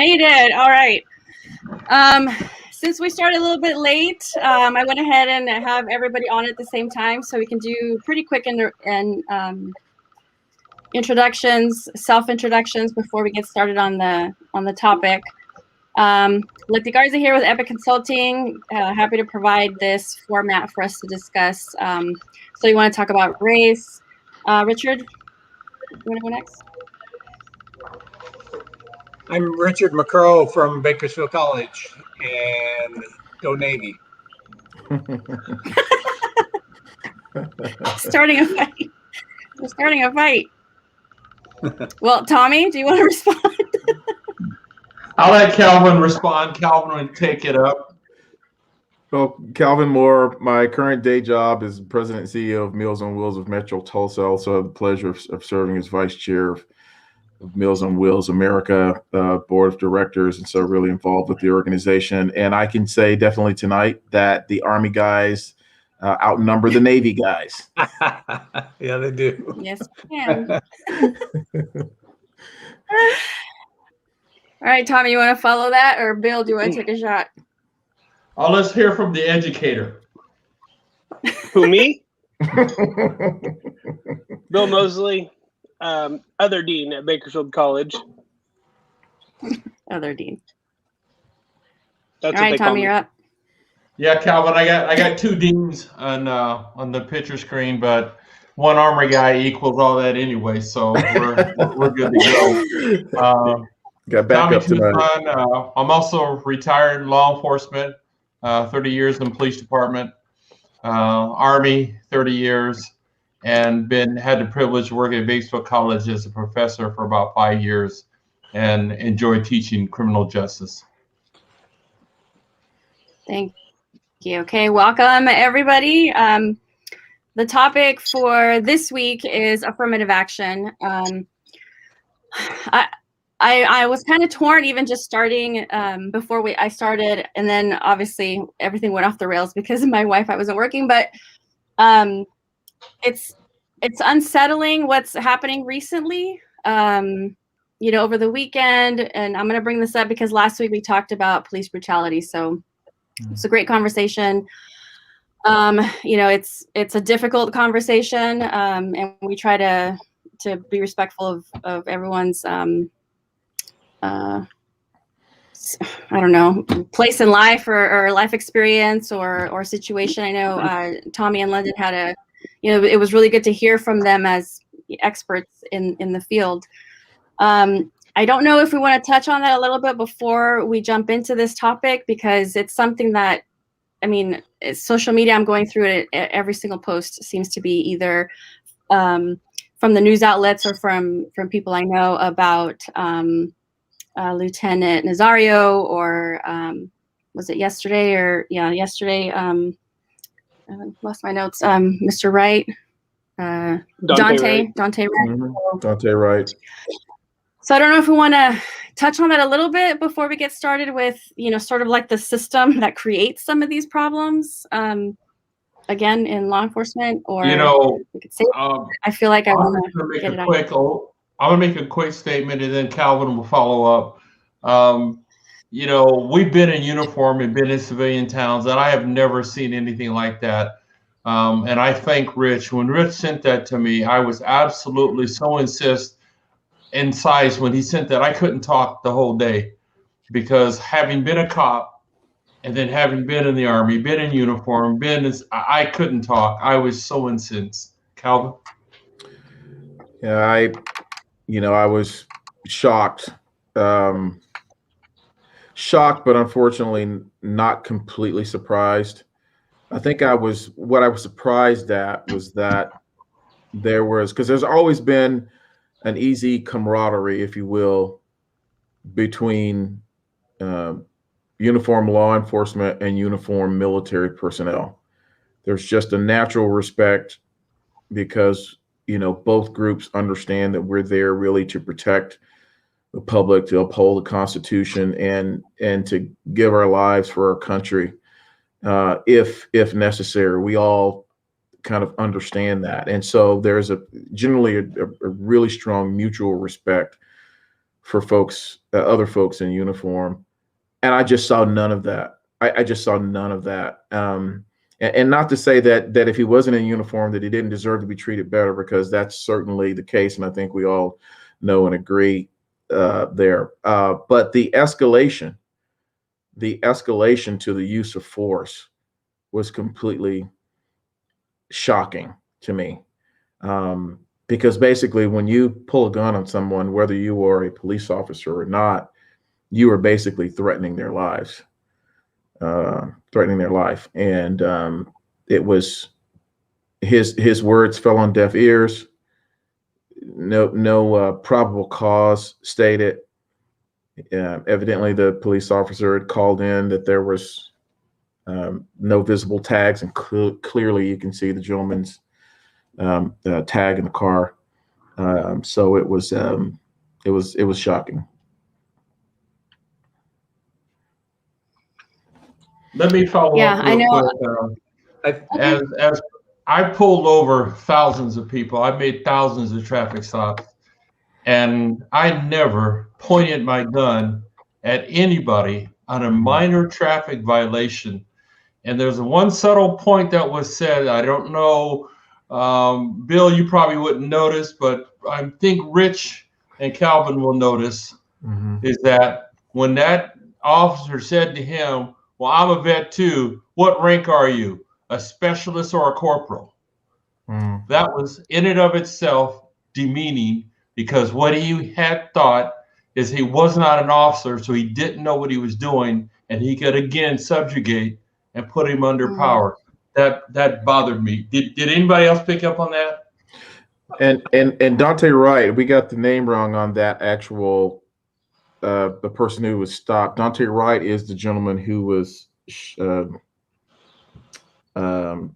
you did. All right. Since we started a little bit late, I went ahead and have everybody on at the same time so we can do pretty quick introductions, self-introductions before we get started on the topic. Leticia Garza here with Epic Consulting. Happy to provide this format for us to discuss. So you want to talk about race. Richard, you want to go next? I'm Richard McCrow from Bakersfield College, and go Navy. Starting a fight. We're starting a fight. Well, Tommy, do you want to respond? I'll let Calvin respond. Calvin will take it up. Well, Calvin Moore, my current day job is President and CEO of Meals on Wheels of Metro Tulsa. I also have the pleasure of serving as Vice Chair of Meals on Wheels America Board of Directors, and so really involved with the organization. And I can say definitely tonight that the Army guys outnumber the Navy guys. Yeah, they do. Yes, we can. All right, Tommy, you want to follow that, or Bill, do you want to take a shot? Oh, let's hear from the educator. Who, me? Bill Moseley, other dean at Bakersfield College. Other dean. That's all right, Tommy, you're up. Yeah, Calvin, I got two deans on the picture screen, but one Army guy equals all that anyway, so we're good to go. Got back up tonight. I'm also retired law enforcement, 30 years in the police department, Army, 30 years, and had the privilege of working at Bakersfield College as a professor for about 5 years, and enjoy teaching criminal justice. Thank you. Okay, welcome everybody. The topic for this week is affirmative action. I was kind of torn even just starting before I started, and then obviously everything went off the rails because of my wife. I wasn't working, but it's unsettling what's happening recently. Over the weekend, and I'm going to bring this up because last week we talked about police brutality. So it's a great conversation. It's a difficult conversation, and we try to be respectful of everyone's I don't know, place in life or life experience or situation. I know Tommy and London had it was really good to hear from them as experts in the field. I don't know if we want to touch on that a little bit before we jump into this topic, because it's something that, it's social media. I'm going through it. Every single post seems to be either from the news outlets or from people I know about Lieutenant Nazario, or was it yesterday? Yesterday. I lost my notes. Mr. Wright, Dante Wright. Mm-hmm. Dante Wright. So I don't know if we want to touch on that a little bit before we get started with, sort of like the system that creates some of these problems, again, in law enforcement, or we could say, I feel like I want to get it out. I'm going to make a quick statement, and then Calvin will follow up. We've been in uniform and been in civilian towns, and I have never seen anything like that. And I thank Rich. When Rich sent that to me, I was absolutely so incensed when he sent that. I couldn't talk the whole day, because having been a cop and then having been in the Army, been in uniform, I couldn't talk. I was so incensed. Calvin? Yeah, I was shocked. Shocked, but unfortunately not completely surprised. I think what I was surprised at was that because there's always been an easy camaraderie, if you will, between uniform law enforcement and uniform military personnel. There's just a natural respect because both groups understand that we're there really to protect the public, to uphold the Constitution, and to give our lives for our country, if necessary. We all kind of understand that, and so there's generally a really strong mutual respect for folks, other folks in uniform. And I just saw none of that. I just saw none of that. And not to say that if he wasn't in uniform, that he didn't deserve to be treated better, because that's certainly the case. And I think we all know and agree there. But the escalation to the use of force was completely shocking to me. Because basically, when you pull a gun on someone, whether you are a police officer or not, you are basically threatening their lives, And it was his words fell on deaf ears. No probable cause stated. Evidently, the police officer had called in that there was no visible tags, and clearly you can see the gentleman's tag in the car. So it was shocking. Let me follow up I real know. quick. As I pulled over thousands of people, I made thousands of traffic stops, and I never pointed my gun at anybody on a minor traffic violation. And there's one subtle point that was said. I don't know, Bill, you probably wouldn't notice, but I think Rich and Calvin will notice, is that when that officer said to him, "Well, I'm a vet too. What rank are you? A specialist or a corporal?" That was in and of itself demeaning, because what he had thought is he was not an officer, so he didn't know what he was doing, and he could again subjugate and put him under power. That bothered me. Did anybody else pick up on that? And Dante Wright, we got the name wrong on that actual the person who was stopped. Dante Wright is the gentleman who was shot and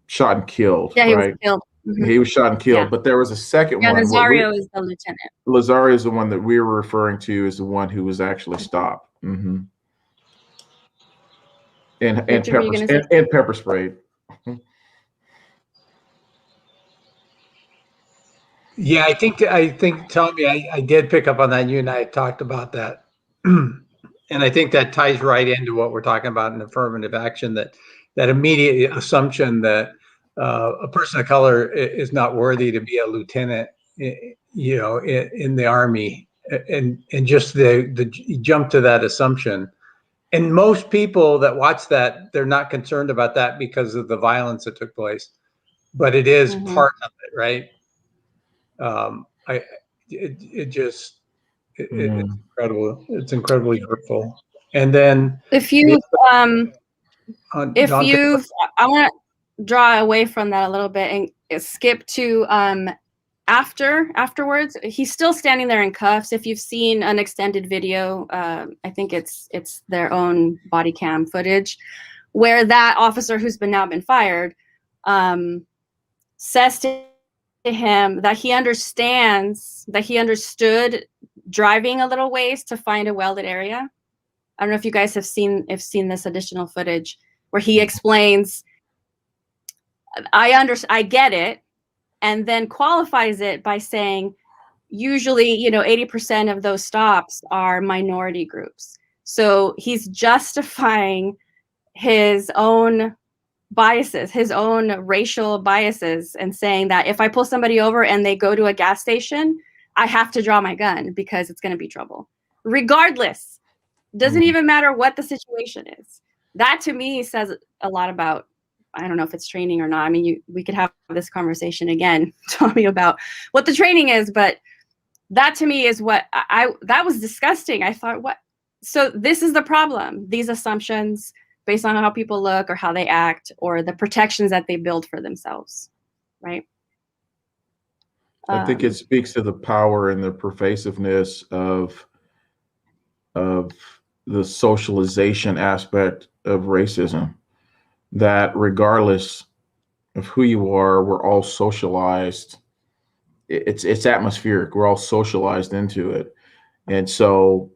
killed. Yeah, he right? was killed. He was shot and killed, Yeah. but there was a second Yeah, one. Nazario is the lieutenant. Lazario is the one that we were referring to as the one who was actually stopped. And pepper sprayed. Yeah, I think, Tommy, I did pick up on that. You and I had talked about that. And I think that ties right into what we're talking about in affirmative action, that immediate assumption that a person of color is not worthy to be a lieutenant, in the Army, and just the jump to that assumption. And most people that watch that, they're not concerned about that because of the violence that took place, but it is part of it, right? It's incredible. It's incredibly hurtful. And then I want to draw away from that a little bit and skip to afterwards. He's still standing there in cuffs. If you've seen an extended video, I think it's their own body cam footage, where that officer who's now been fired says to him that he understood driving a little ways to find a welded area. I don't know if you guys have seen this additional footage where he explains, I get it, and then qualifies it by saying, usually, 80% of those stops are minority groups. So he's justifying his own biases, his own racial biases, and saying that if I pull somebody over and they go to a gas station, I have to draw my gun because it's going to be trouble. Regardless, doesn't even matter what the situation is. That to me says a lot about, I don't know if it's training or not. I mean, we could have this conversation again, Tommy, about what the training is, but that to me is what that was disgusting. I thought, what? So this is the problem. These assumptions based on how people look or how they act or the protections that they build for themselves, right? I think it speaks to the power and the pervasiveness of the socialization aspect of racism, that regardless of who you are, we're all socialized. It's atmospheric. We're all socialized into it. And so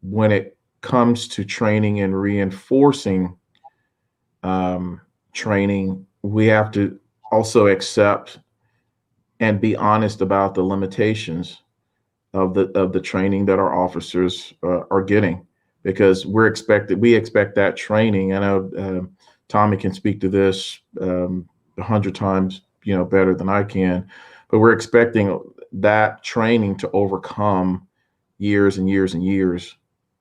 when it comes to training and reinforcing training, we have to also accept and be honest about the limitations of the training that our officers are getting, because we expect that training. I know Tommy can speak to this 100 times better than I can, but we're expecting that training to overcome years and years and years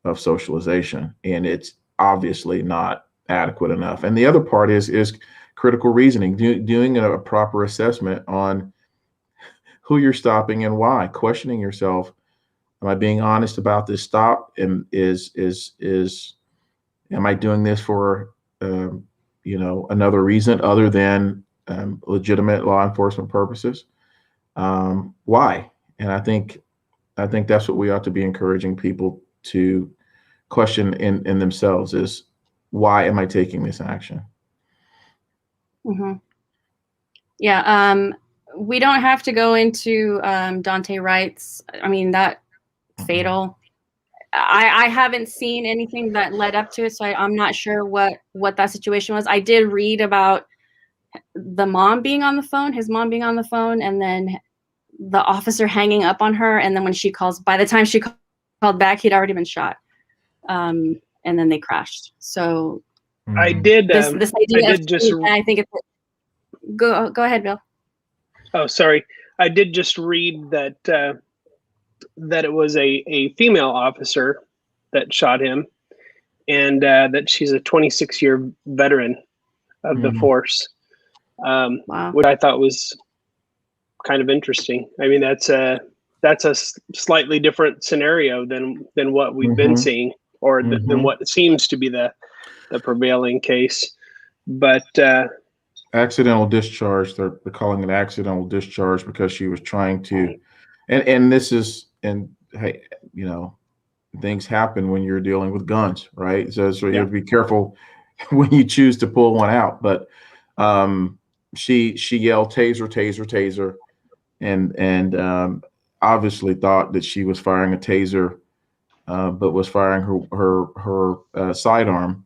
of socialization, and it's obviously not adequate enough. And the other part is critical reasoning, doing a proper assessment on who you're stopping and why, questioning yourself. Am I being honest about this stop? And am I doing this for another reason other than legitimate law enforcement purposes? Why? And I think that's what we ought to be encouraging people to question in themselves is, why am I taking this action? Mm-hmm. Yeah. We don't have to go into Dante Wright's, that fatal. I haven't seen anything that led up to it, so I'm not sure what that situation was. I did read about the mom being on the phone, his mom being on the phone, and then the officer hanging up on her. And then when by the time she called back, he'd already been shot. And then they crashed. So I did. This idea I did just. I think it's. Go ahead, Bill. Oh, sorry. I did just read that that it was a female officer that shot him, and that she's a 26-year veteran of the force, Wow. which I thought was kind of interesting. I mean, that's a slightly different scenario than what we've been seeing, or than what seems to be the prevailing case. But accidental discharge, they're calling it accidental discharge because she was trying to, and hey, things happen when you're dealing with guns, right? So you have to be careful when you choose to pull one out. But she yelled taser, taser, taser, and obviously thought that she was firing a taser, but was firing her sidearm,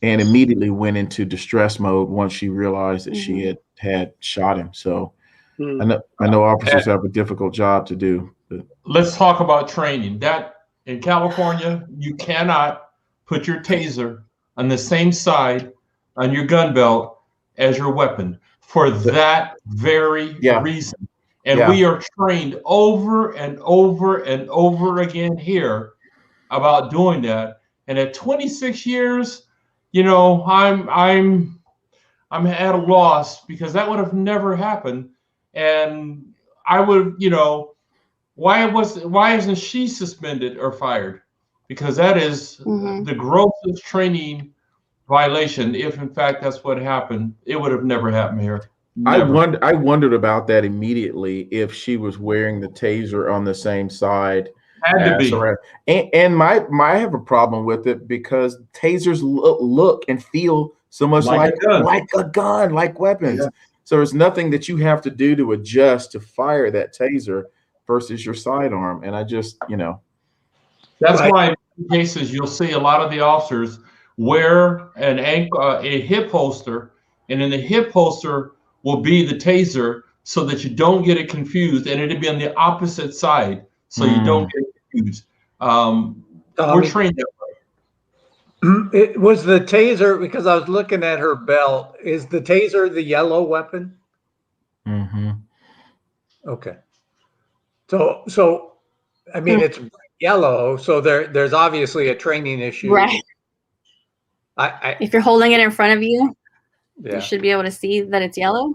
and immediately went into distress mode once she realized that she had shot him. So I know officers have a difficult job to do. But. Let's talk about training. That in California, you cannot put your taser on the same side on your gun belt as your weapon for that very reason. And we are trained over and over and over again here about doing that. And at 26 years, I'm at a loss, because that would have never happened. And I would, why isn't she suspended or fired? Because that is the grossest training violation. If in fact that's what happened, it would have never happened here. Never. I wondered about that immediately, if she was wearing the taser on the same side. Had to be. And I have a problem with it, because tasers look and feel so much like a gun, like weapons. Yeah. So there's nothing that you have to do to adjust to fire that taser versus your sidearm. And I just, That's why in cases you'll see a lot of the officers wear a hip holster, and in the hip holster will be the taser, so that you don't get it confused, and it'll be on the opposite side, so you don't get confused. We're trained that way. It was the taser, because I was looking at her belt. Is the taser the yellow weapon? Okay. So I mean, it's yellow, so there's obviously a training issue. Right. If you're holding it in front of you, you should be able to see that it's yellow.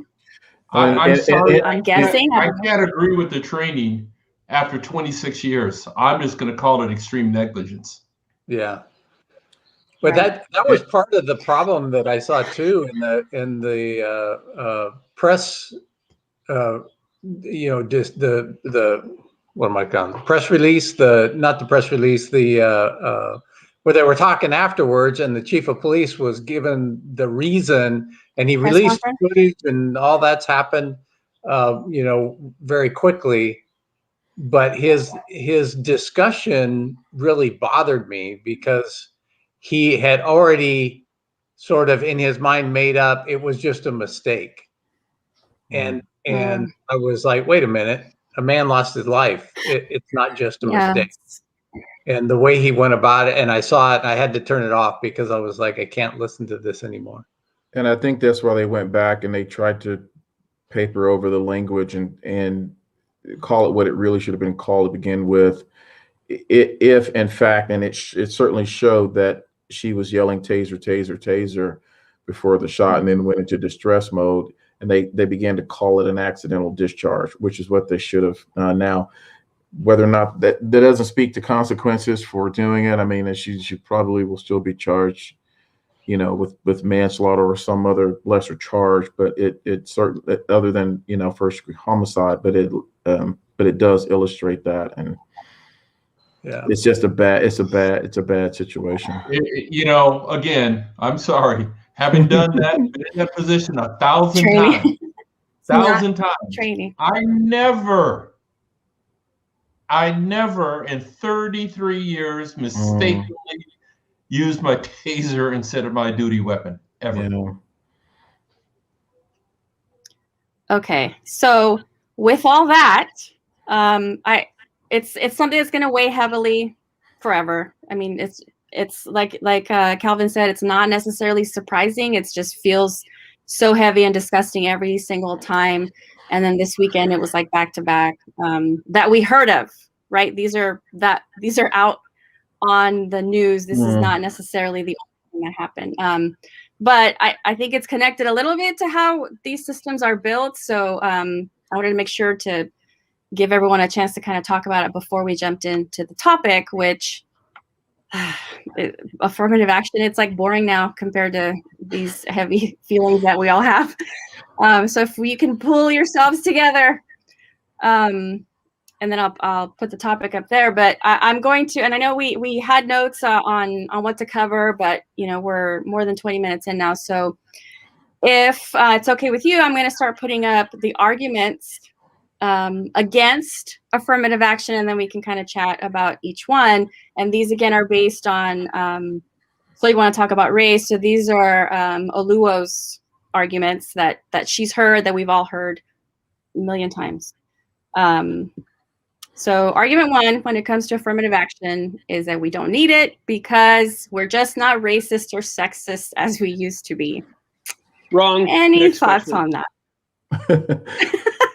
I'm sorry. I'm guessing. I can't agree with the training after 26 years. I'm just going to call it extreme negligence. Yeah. But that was part of the problem that I saw too in the press, just the what am I calling, press release, not the press release, where they were talking afterwards, and the chief of police was given the reason, and he released footage, and all that's happened, very quickly. But his discussion really bothered me, because he had already sort of in his mind made up it was just a mistake. And I was like, wait a minute, a man lost his life. It's not just a Yeah. mistake. And the way he went about it, and I saw it, and I had to turn it off because I was like, I can't listen to this anymore. And I think that's why they went back and they tried to paper over the language and call it what it really should have been called to begin with. If in fact, and it certainly showed that she was yelling taser, taser, taser before the shot, and then went into distress mode, and they began to call it an accidental discharge, which is what they should have. Now, whether or not that doesn't speak to consequences for doing it, I mean, she probably will still be charged, you know, with manslaughter or some other lesser charge, but it certainly, other than, you know, first degree homicide, but it does illustrate that. And yeah, it's just a bad situation. You know, again, I'm sorry, having done that, been in that position 1,000 Training. times, 1,000 times. Training. I never in 33 years mistakenly used my taser instead of my duty weapon ever. You know. Okay, so with all that, it's something that's going to weigh heavily forever. I mean, it's like Calvin said, it's not necessarily surprising. It just feels so heavy and disgusting every single time. And then this weekend, it was like back to back that we heard of. Right? These are out on the news. This is not necessarily the only thing that happened. But I think it's connected a little bit to how these systems are built. So I wanted to make sure to give everyone a chance to kind of talk about it before we jumped into the topic, which affirmative action, it's like boring now compared to these heavy feelings that we all have. So if you can pull yourselves together, and then I'll put the topic up there, but I'm going to, and I know we had notes on what to cover, but you know, we're more than 20 minutes in now. So if it's okay with you, I'm going to start putting up the arguments against affirmative action, and then we can kind of chat about each one. And these again are based on, so you want to talk about race. So these are Oluo's arguments that she's heard, that we've all heard a million times. So argument one, when it comes to affirmative action, is that we don't need it because we're just not racist or sexist as we used to be. Wrong. Any Next thoughts question. on that?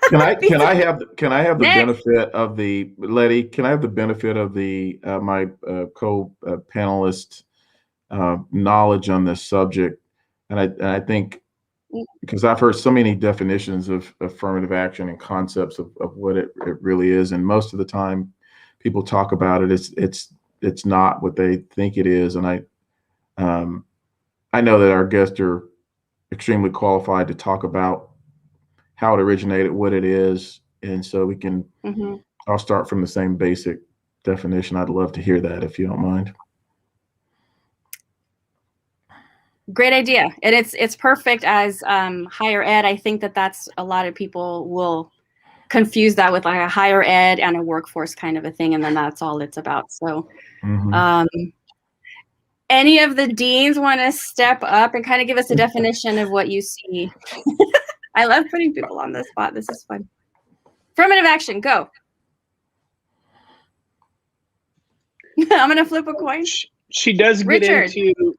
Can I have the benefit of the Letty? Can I have the benefit of the my co-panelist knowledge on this subject? And I think, because I've heard so many definitions of affirmative action and concepts of what it really is, and most of the time people talk about it, it's not what they think it is. And I know that our guests are extremely qualified to talk about how it originated, what it is, and so we can. I'll start from the same basic definition. I'd love to hear that if you don't mind. Great idea. And it's perfect as higher ed. I think that's a lot of people will confuse that with like a higher ed and a workforce kind of a thing. And then that's all it's about. So any of the deans want to step up and kind of give us a definition of what you see? I love putting people on the spot. This is fun. Affirmative action, go. I'm going to flip a coin. She does get Richard. into.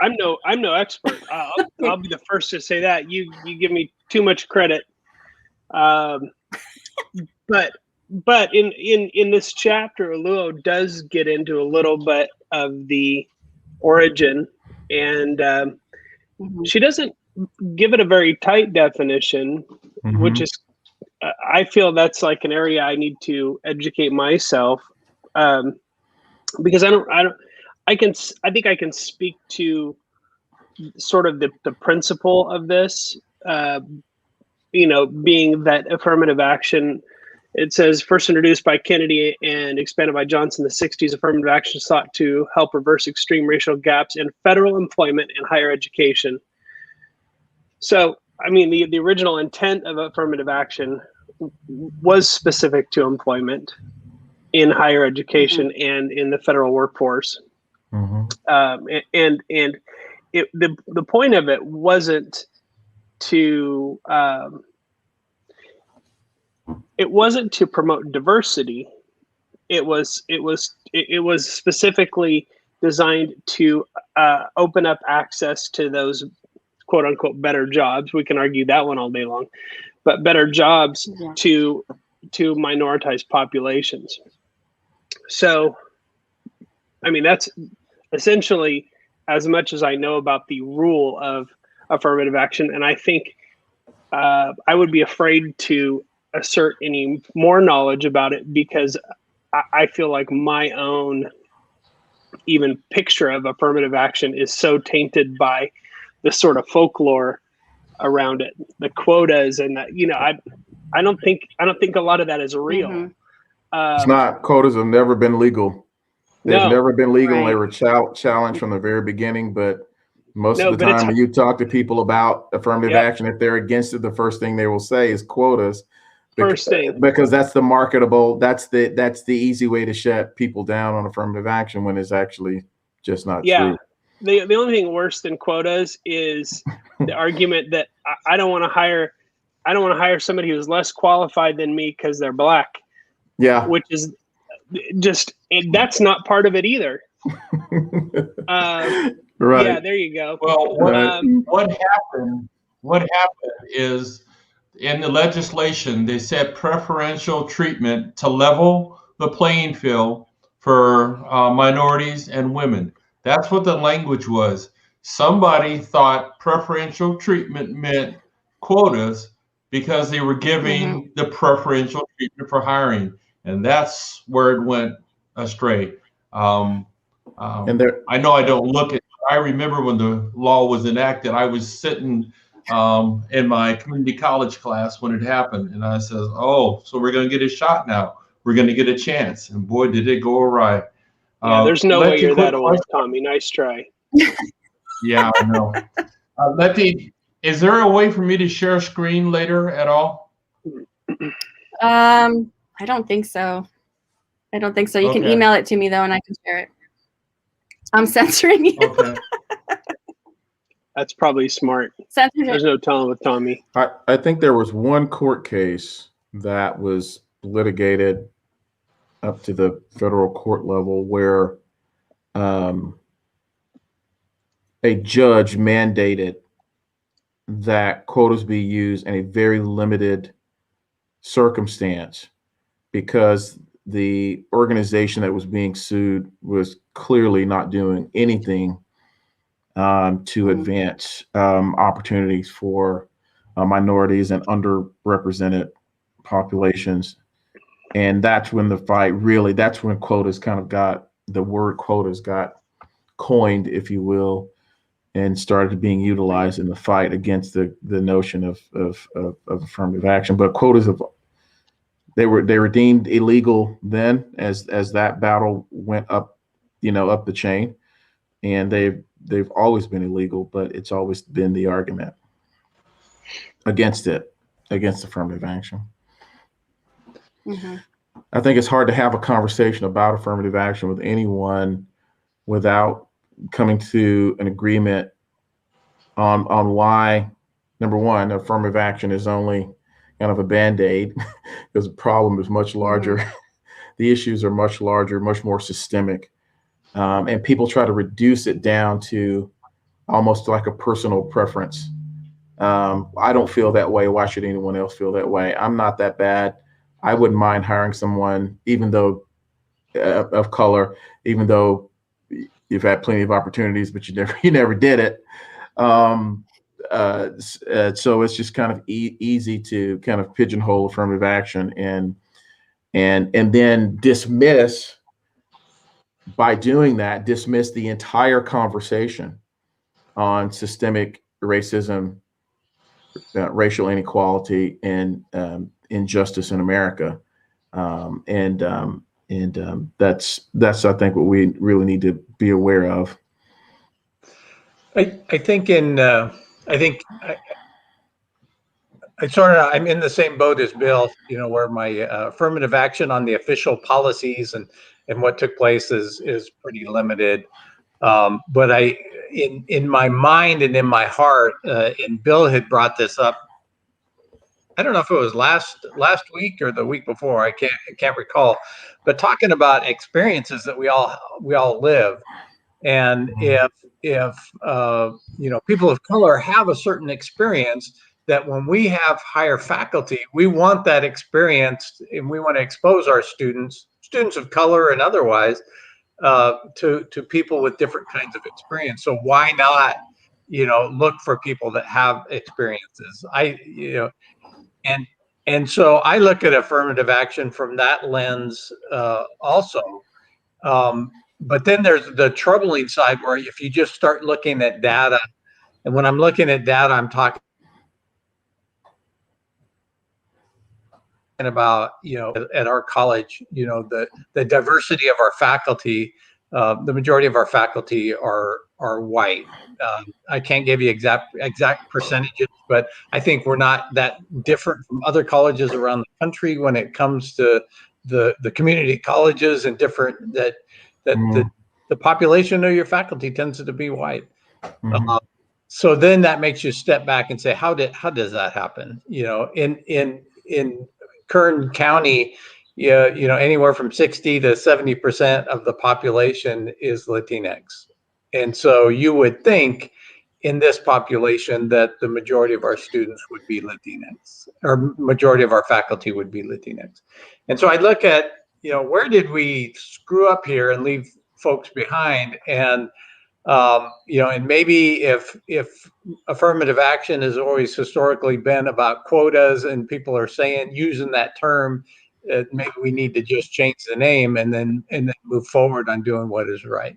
I'm no expert. I'll be the first to say that. You give me too much credit. But in this chapter, Oluo does get into a little bit of the origin, and she doesn't give it a very tight definition, which is I feel that's like an area I need to educate myself, because I think I can speak to sort of the principle of this, being that affirmative action, it says first introduced by Kennedy and expanded by Johnson in the 60s, affirmative action sought to help reverse extreme racial gaps in federal employment and higher education. So, I mean, the original intent of affirmative action was specific to employment in higher education and in the federal workforce. The point of it wasn't to it wasn't to promote diversity. It was specifically designed to open up access to those quote unquote better jobs. We can argue that one all day long, but better jobs to minoritized populations. So, I mean, that's essentially as much as I know about the rule of affirmative action. And I think I would be afraid to assert any more knowledge about it because I feel like my own even picture of affirmative action is so tainted by the sort of folklore around it, the quotas, and that, you know, I don't think a lot of that is real. Mm-hmm. It's not. Quotas have never been legal. They've never been legal. Right. And they were challenged from the very beginning. But most of the time, when you talk to people about affirmative action, if they're against it, the first thing they will say is quotas. Because that's the marketable. That's the easy way to shut people down on affirmative action when it's actually just not true. The only thing worse than quotas is the argument that I don't want to hire somebody who's less qualified than me because they're black. Yeah, which is just that's not part of it either. Right. Yeah, there you go. Well, what happened is in the legislation they said preferential treatment to level the playing field for minorities and women. That's what the language was. Somebody thought preferential treatment meant quotas because they were giving the preferential treatment for hiring, and that's where it went astray. And I know I don't look at. I remember when the law was enacted, I was sitting in my community college class when it happened, and I said, "Oh, so we're going to get a shot now. We're going to get a chance." And boy, did it go awry. Yeah, there's no way you're that old, Tommy. Nice try. Yeah, I know. Letty, is there a way for me to share a screen later at all? I don't think so. You can email it to me though, and I can share it. I'm censoring you. Okay. That's probably smart. There's no telling with Tommy. I think there was one court case that was litigated up to the federal court level where a judge mandated that quotas be used in a very limited circumstance because the organization that was being sued was clearly not doing anything to advance opportunities for minorities and underrepresented populations. And that's when the fight really, that's when quotas kind of got, the word quotas got coined, if you will, and started being utilized in the fight against the notion of affirmative action. But quotas they were deemed illegal then as that battle went up, up the chain, and they've always been illegal, but it's always been the argument against affirmative action. Mm-hmm. I think it's hard to have a conversation about affirmative action with anyone without coming to an agreement on why, number one, affirmative action is only kind of a Band-Aid because the problem is much larger. Mm-hmm. The issues are much larger, much more systemic. And people try to reduce it down to almost like a personal preference. I don't feel that way. Why should anyone else feel that way? I'm not that bad. I wouldn't mind hiring someone, even though of color, even though you've had plenty of opportunities, but you never did it. So it's just kind of easy to kind of pigeonhole affirmative action and then dismiss. By doing that, dismiss the entire conversation on systemic racism, racial inequality, and injustice in America, and that's I think what we really need to be aware of. I think I'm in the same boat as Bill, where my affirmative action on the official policies and what took place is pretty limited. But in my mind and in my heart, and Bill had brought this up, I don't know if it was last week or the week before. I can't recall, but talking about experiences that we all live, and if people of color have a certain experience, that when we have higher faculty, we want that experience, and we want to expose our students of color and otherwise, to people with different kinds of experience. So why not, look for people that have experiences? And so I look at affirmative action from that lens, also. But then there's the troubling side, where if you just start looking at data, and when I'm looking at data, I'm talking about, at our college, the diversity of our faculty. The majority of our faculty are white. I can't give you exact percentages, but I think we're not that different from other colleges around the country when it comes to the community colleges, and different that the population of your faculty tends to be white. So then that makes you step back and say, how does that happen? In Kern County, anywhere from 60 to 70% of the population is Latinx. And so you would think in this population that the majority of our students would be Latinx, or majority of our faculty would be Latinx. And so I look at, where did we screw up here and leave folks behind? And and maybe if affirmative action has always historically been about quotas, and people are using that term, maybe we need to just change the name and then move forward on doing what is right.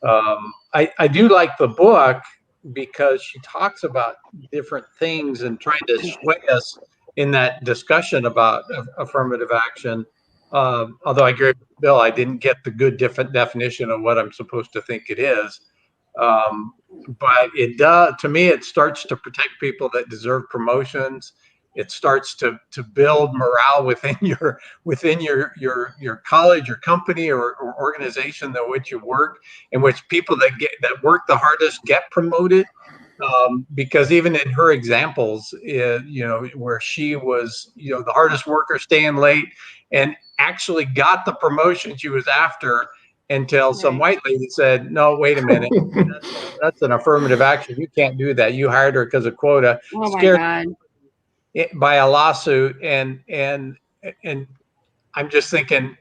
I do like the book because she talks about different things and trying to sway us in that discussion about affirmative action. Although I agree with Bill, I didn't get the good definition of what I'm supposed to think it is. But it does, to me, it starts to protect people that deserve promotions. It starts to build morale within your college or company or organization in which you work, in which people that work the hardest get promoted. Because even in her examples, where she was, the hardest worker staying late, and actually got the promotion she was after, until some white lady said, "No, wait a minute, that's an affirmative action. You can't do that. You hired her because of quota." Oh my God. By a lawsuit, and I'm just thinking,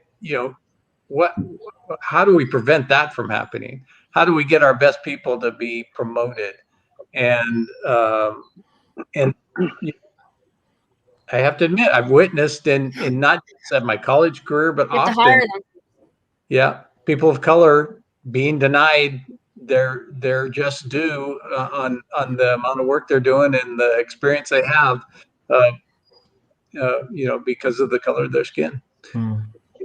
how do we prevent that from happening? How do we get our best people to be promoted? And I have to admit, I've witnessed in not just at my college career, but often, people of color being denied their just due on the amount of work they're doing and the experience they have, because of the color of their skin.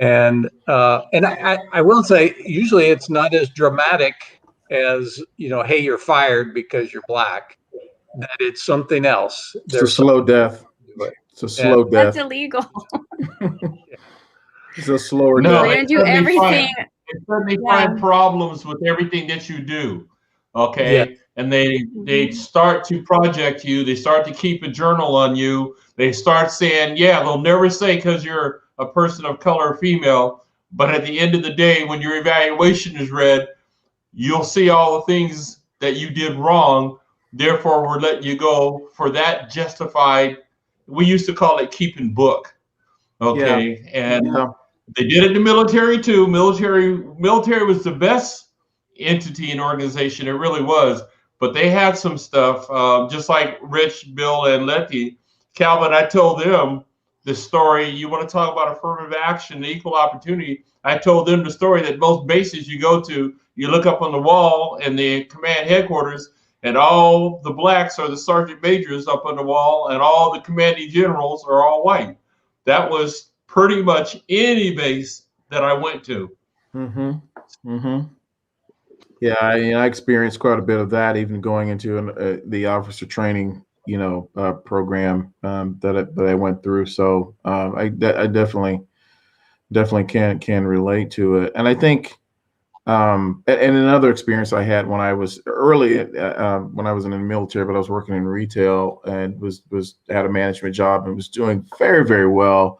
And I will say, usually it's not as dramatic as, hey, you're fired because you're black. That it's something else. It's a slow death. It's a slow death. That's illegal. It's a slower No, death. They're gonna do everything. They certainly find problems with everything that you do. Okay. And they start to project you. They start to keep a journal on you. They start saying, they'll never say because you're a person of color or female, but at the end of the day, when your evaluation is read, you'll see all the things that you did wrong. Therefore, we're letting you go for that justified. We used to call it keeping book. Okay. And they did it in the military too. Military was the best entity and organization. It really was. But they had some stuff, just like Rich, Bill, and Letty. Calvin, I told them the story. You want to talk about affirmative action, the equal opportunity. I told them the story that most bases you go to, you look up on the wall in the command headquarters, and all the blacks are the sergeant majors up on the wall, and all the commanding generals are all white. That was pretty much any base that I went to. Yeah, I experienced quite a bit of that, even going into the officer training, program that I went through. So I definitely can relate to it. And I think And another experience I had when I was early, when I was in the military, but I was working in retail and had a management job and was doing very, very well,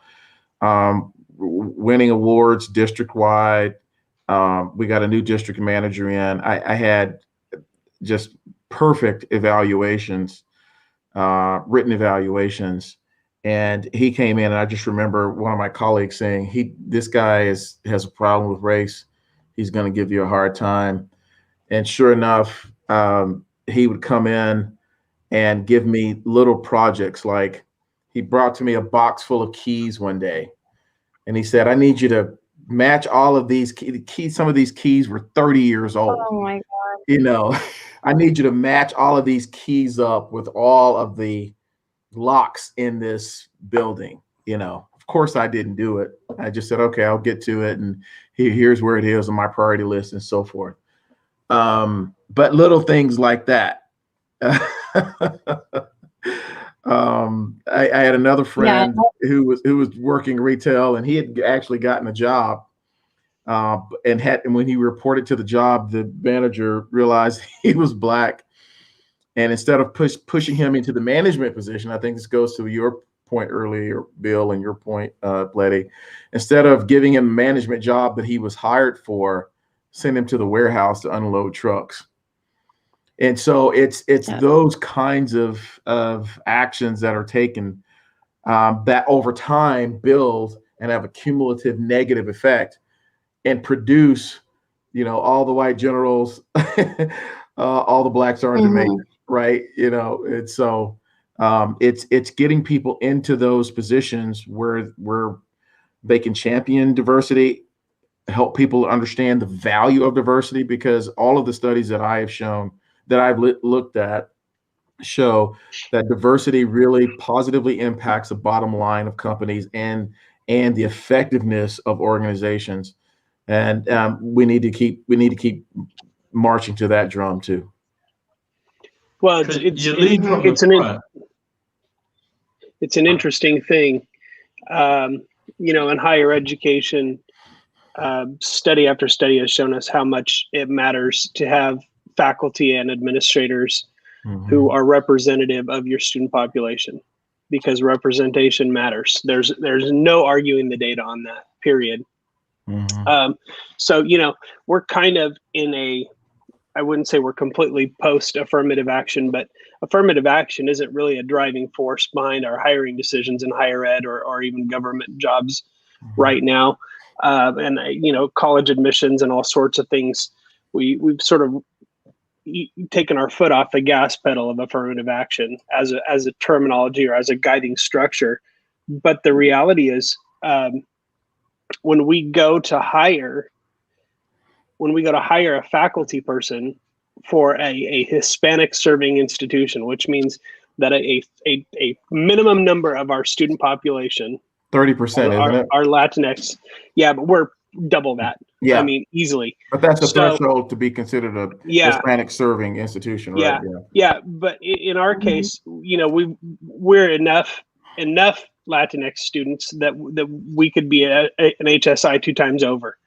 winning awards district wide. We got a new district manager in. I had just perfect evaluations, written evaluations. And he came in, and I just remember one of my colleagues saying, this guy has a problem with race. He's going to give you a hard time. And sure enough, he would come in and give me little projects. Like, he brought to me a box full of keys one day, and he said, I need you to match all of these keys. Some of these keys were 30 years old. Oh my God. You know, I need you to match all of these keys up with all of the locks in this building. You know, of course I didn't do it. I just said, okay, I'll get to it. And here's where it is on my priority list and so forth. But little things like that. I had another friend who was working retail, and he had actually gotten a job. And when he reported to the job, the manager realized he was Black. And instead of pushing him into the management position, I think this goes to your point earlier, Bill, and your point, Letty, instead of giving him a management job that he was hired for, send him to the warehouse to unload trucks. And so it's those kinds of actions that are taken that over time build and have a cumulative negative effect and produce, all the white generals, all the Black sergeant majors, right? And so it's getting people into those positions where they can champion diversity, help people understand the value of diversity, because all of the studies that I have shown, that I've looked at, show that diversity really positively impacts the bottom line of companies and the effectiveness of organizations. And we need to keep marching to that drum too. Well, it's an interesting thing. In higher education, study after study has shown us how much it matters to have faculty and administrators who are representative of your student population, because representation matters. There's no arguing the data on that, period. So, we're kind of in I wouldn't say we're completely post affirmative action, but affirmative action isn't really a driving force behind our hiring decisions in higher ed or even government jobs right now. And college admissions and all sorts of things, we've sort of taken our foot off the gas pedal of affirmative action as a terminology or as a guiding structure. But the reality is, when we go to hire a faculty person for a Hispanic serving institution, which means that a minimum number of our student population, 30%, isn't it? Are Latinx. Yeah, but we're double that. Yeah. I mean, easily. But that's the threshold to be considered a Hispanic serving institution, right? Yeah. But in our case, we're enough Latinx students that we could be an HSI 2 times over,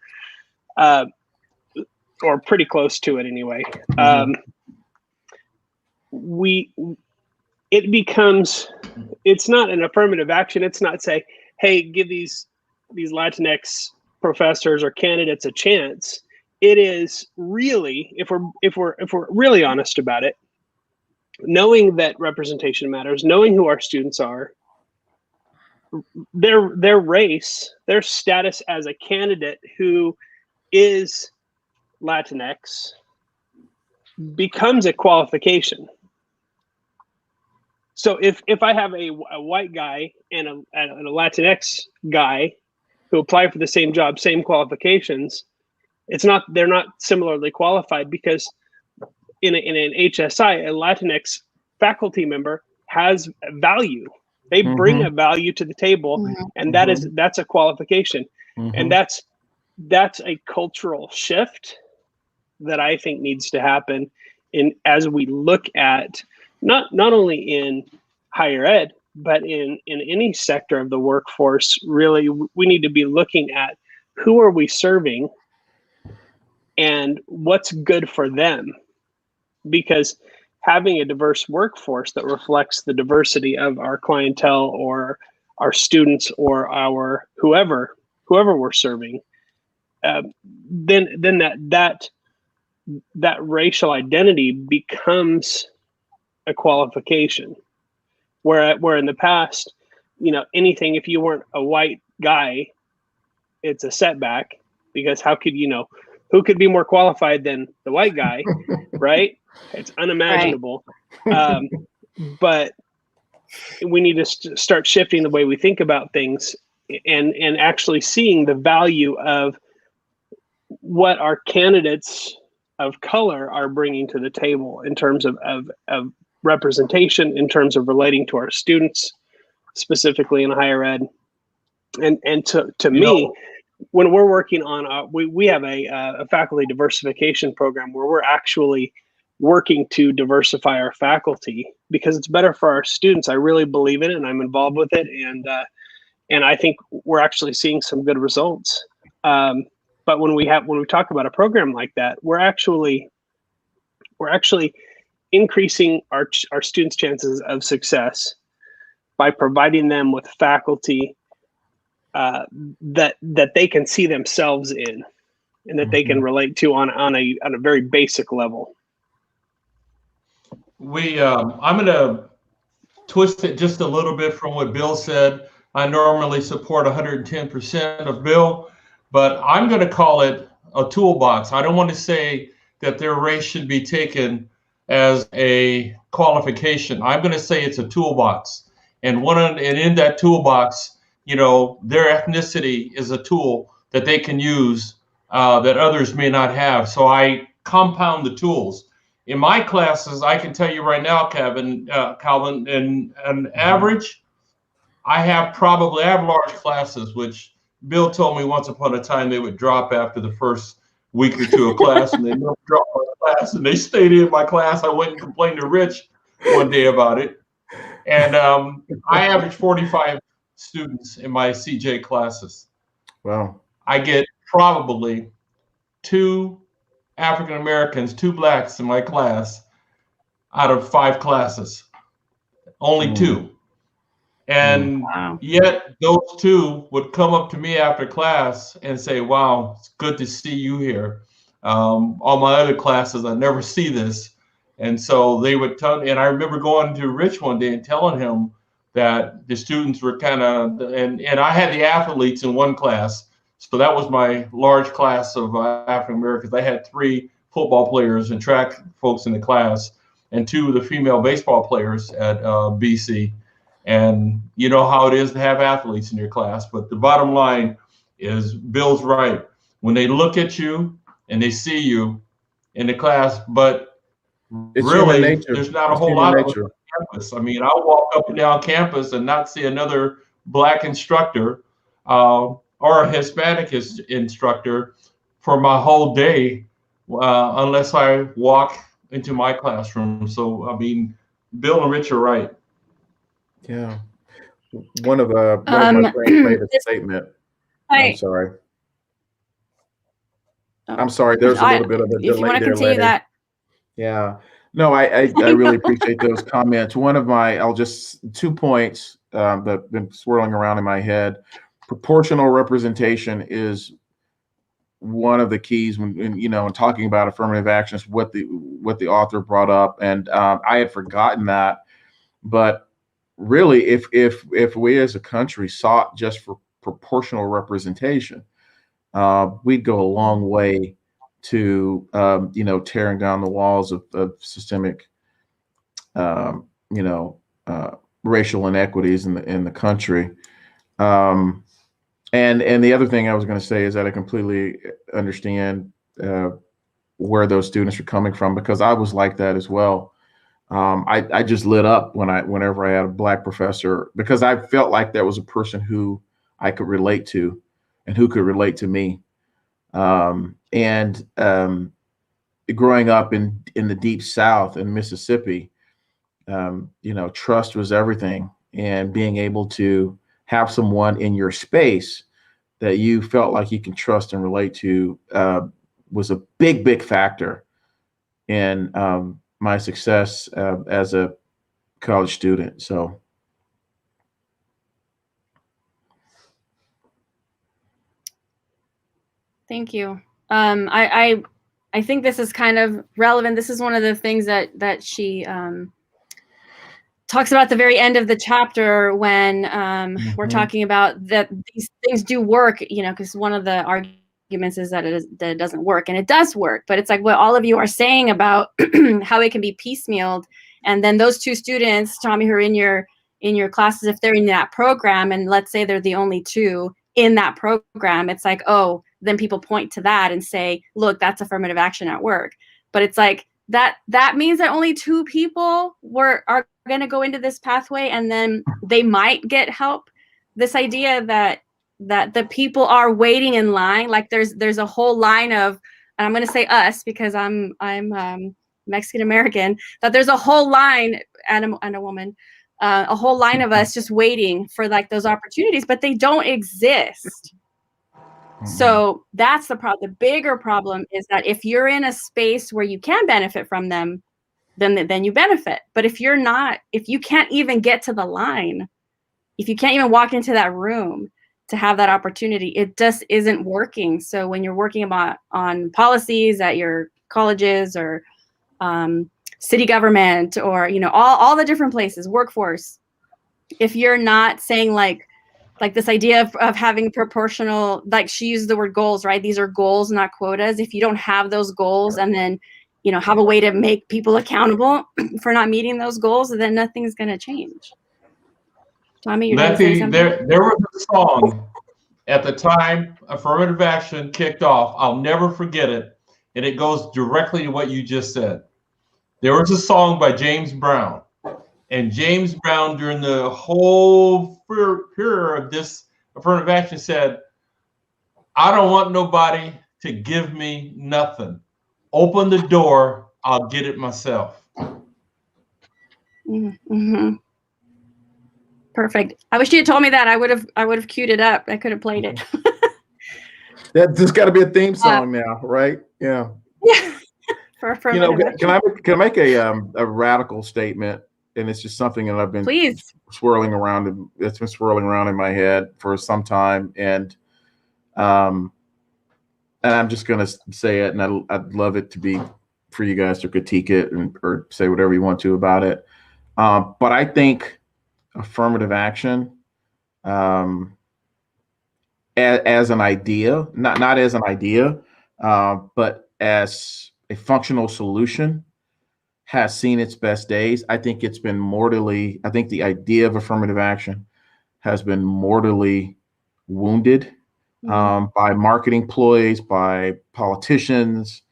or pretty close to it anyway. It's not an affirmative action. It's not say, hey, give these Latinx professors or candidates a chance. It is really, if we're really honest about it, knowing that representation matters, knowing who our students are, their race, their status as a candidate who is Latinx becomes a qualification. So if I have a white guy and a Latinx guy who apply for the same job, same qualifications, they're not similarly qualified, because in an HSI, a Latinx faculty member has value. They bring a value to the table, and that's a qualification. And that's a cultural shift that I think needs to happen as we look at not only in higher ed, but in any sector of the workforce. Really, we need to be looking at who are we serving, and what's good for them. Because having a diverse workforce that reflects the diversity of our clientele or our students or our whoever we're serving, then that racial identity becomes a qualification. Where in the past, anything, if you weren't a white guy, it's a setback, because how could who could be more qualified than the white guy, right? It's unimaginable. Right. But we need to start shifting the way we think about things, and actually seeing the value of what our candidates of color are bringing to the table in terms of representation, in terms of relating to our students, specifically in higher ed. And to me, when we're working on, we have a faculty diversification program where we're actually working to diversify our faculty because it's better for our students. I really believe in it, and I'm involved with it, and I think we're actually seeing some good results. But when we talk about a program like that, we're actually increasing our students' chances of success by providing them with faculty that they can see themselves in, and that they can relate to on a very basic level. I'm going to twist it just a little bit from what Bill said. I normally support 110% of Bill, but I'm going to call it a toolbox. I don't want to say that their race should be taken as a qualification. I'm going to say it's a toolbox, and in that toolbox, their ethnicity is a tool that they can use that others may not have. So I compound the tools. In my classes, I can tell you right now, Calvin, in an average, I have large classes, which Bill told me once upon a time they would drop after the first week or two of class, and they never dropped my class, and they stayed in my class. I went and complained to Rich one day about it. And I average 45 students in my CJ classes. Wow. I get probably 2 African Americans, 2 blacks in my class out of 5 classes. Only 2. And yet those 2 would come up to me after class and say, wow, it's good to see you here. All my other classes, I never see this. And so they would tell me, and I remember going to Rich one day and telling him that the students were kind of, and I had the athletes in one class. So that was my large class of African Americans. I had 3 football players and track folks in the class, and 2 of the female baseball players at BC. And you know how it is to have athletes in your class. But the bottom line is Bill's right. When they look at you and they see you in the class, but it's really there's not a whole lot of it on campus. I mean, I'll walk up and down campus and not see another black instructor or a Hispanic instructor for my whole day unless I walk into my classroom. So, I mean, Bill and Rich are right. Yeah. One of my friends made a statement. I'm sorry. I'm sorry. There's a little bit of a delay there. If you want to continue that. Yeah. No, I really appreciate those comments. One of my, 2 points that have been swirling around in my head. Proportional representation is one of the keys when talking about affirmative actions, what the author brought up. And I had forgotten that, but really, if we as a country sought just for proportional representation, we'd go a long way to tearing down the walls of systemic racial inequities in the country. And the other thing I was going to say is that I completely understand where those students are coming from, because I was like that as well. I just lit up whenever I had a black professor, because I felt like that was a person who I could relate to and who could relate to me. Growing up in the deep South in Mississippi, trust was everything, and being able to have someone in your space that you felt like you can trust and relate to was a big factor in my success as a college student. So. Thank you. I think this is kind of relevant. This is one of the things that she talks about at the very end of the chapter when we're talking about that these things do work, you know, because one of the arguments is that it doesn't work, and it does work. But it's like what all of you are saying about how it can be piecemealed, and then those two students, Tommy, who are in your classes, if they're in that program, and let's say they're the only two in that program, it's like, oh, then people point to that and say, look, that's affirmative action at work. But it's like that means that only two people are going to go into this pathway, and then they might get help. This idea that the people are waiting in line, like there's a whole line of, and I'm going to say us because I'm Mexican American, that there's a whole line and a woman, a whole line of us just waiting for like those opportunities, but they don't exist. So that's the problem. The bigger problem is that if you're in a space where you can benefit from them, then you benefit. But if you're not, if you can't even get to the line, if you can't even walk into that room to have that opportunity, it just isn't working. So when you're working on policies at your colleges or city government, or, you know, all the different places, workforce, if you're not saying like this idea of having proportional, like she used the word goals, right? These are goals, not quotas. If you don't have those goals and then, you know, have a way to make people accountable for not meeting those goals, then nothing's going to change. Tommy, you're going to say something? There was a song at the time affirmative action kicked off. I'll never forget it. And it goes directly to what you just said. There was a song by James Brown. And James Brown, during the whole period of this affirmative action, said, I don't want nobody to give me nothing. Open the door, I'll get it myself. Mm-hmm. Perfect. I wish you had told me that. I would have queued it up. I could have played it. There's got to be a theme song now, right? Yeah. Yeah. You know, can I make a radical statement? And it's just something that I've been swirling around. It's been swirling around in my head for some time, and I'm just going to say it. And I'd love it to be for you guys to critique it or say whatever you want to about it. But I think affirmative action, as an idea, not as an idea, but as a functional solution, has seen its best days. I think it's been I think the idea of affirmative action has been mortally wounded by marketing ploys, by politicians,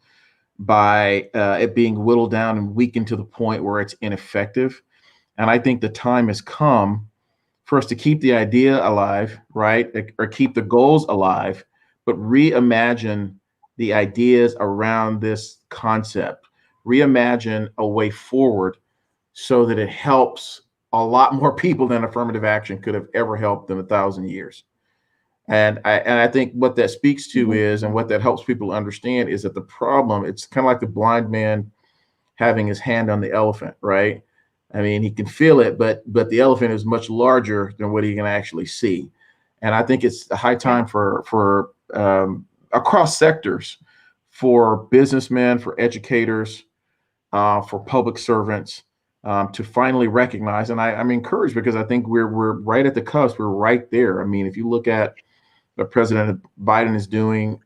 by it being whittled down and weakened to the point where it's ineffective. And I think the time has come for us to keep the idea alive, right? Or keep the goals alive, but reimagine the ideas around this concept. Reimagine a way forward so that it helps a lot more people than affirmative action could have ever helped in 1,000 years. And I think what that speaks to is, and what that helps people understand, is that the problem, it's kind of like the blind man having his hand on the elephant, right? I mean, he can feel it, but the elephant is much larger than what he can actually see. And I think it's a high time for across sectors, for businessmen, for educators, for public servants, to finally recognize. And I'm encouraged because I think we're right at the cusp. We're right there. I mean, if you look at what President Biden is doing,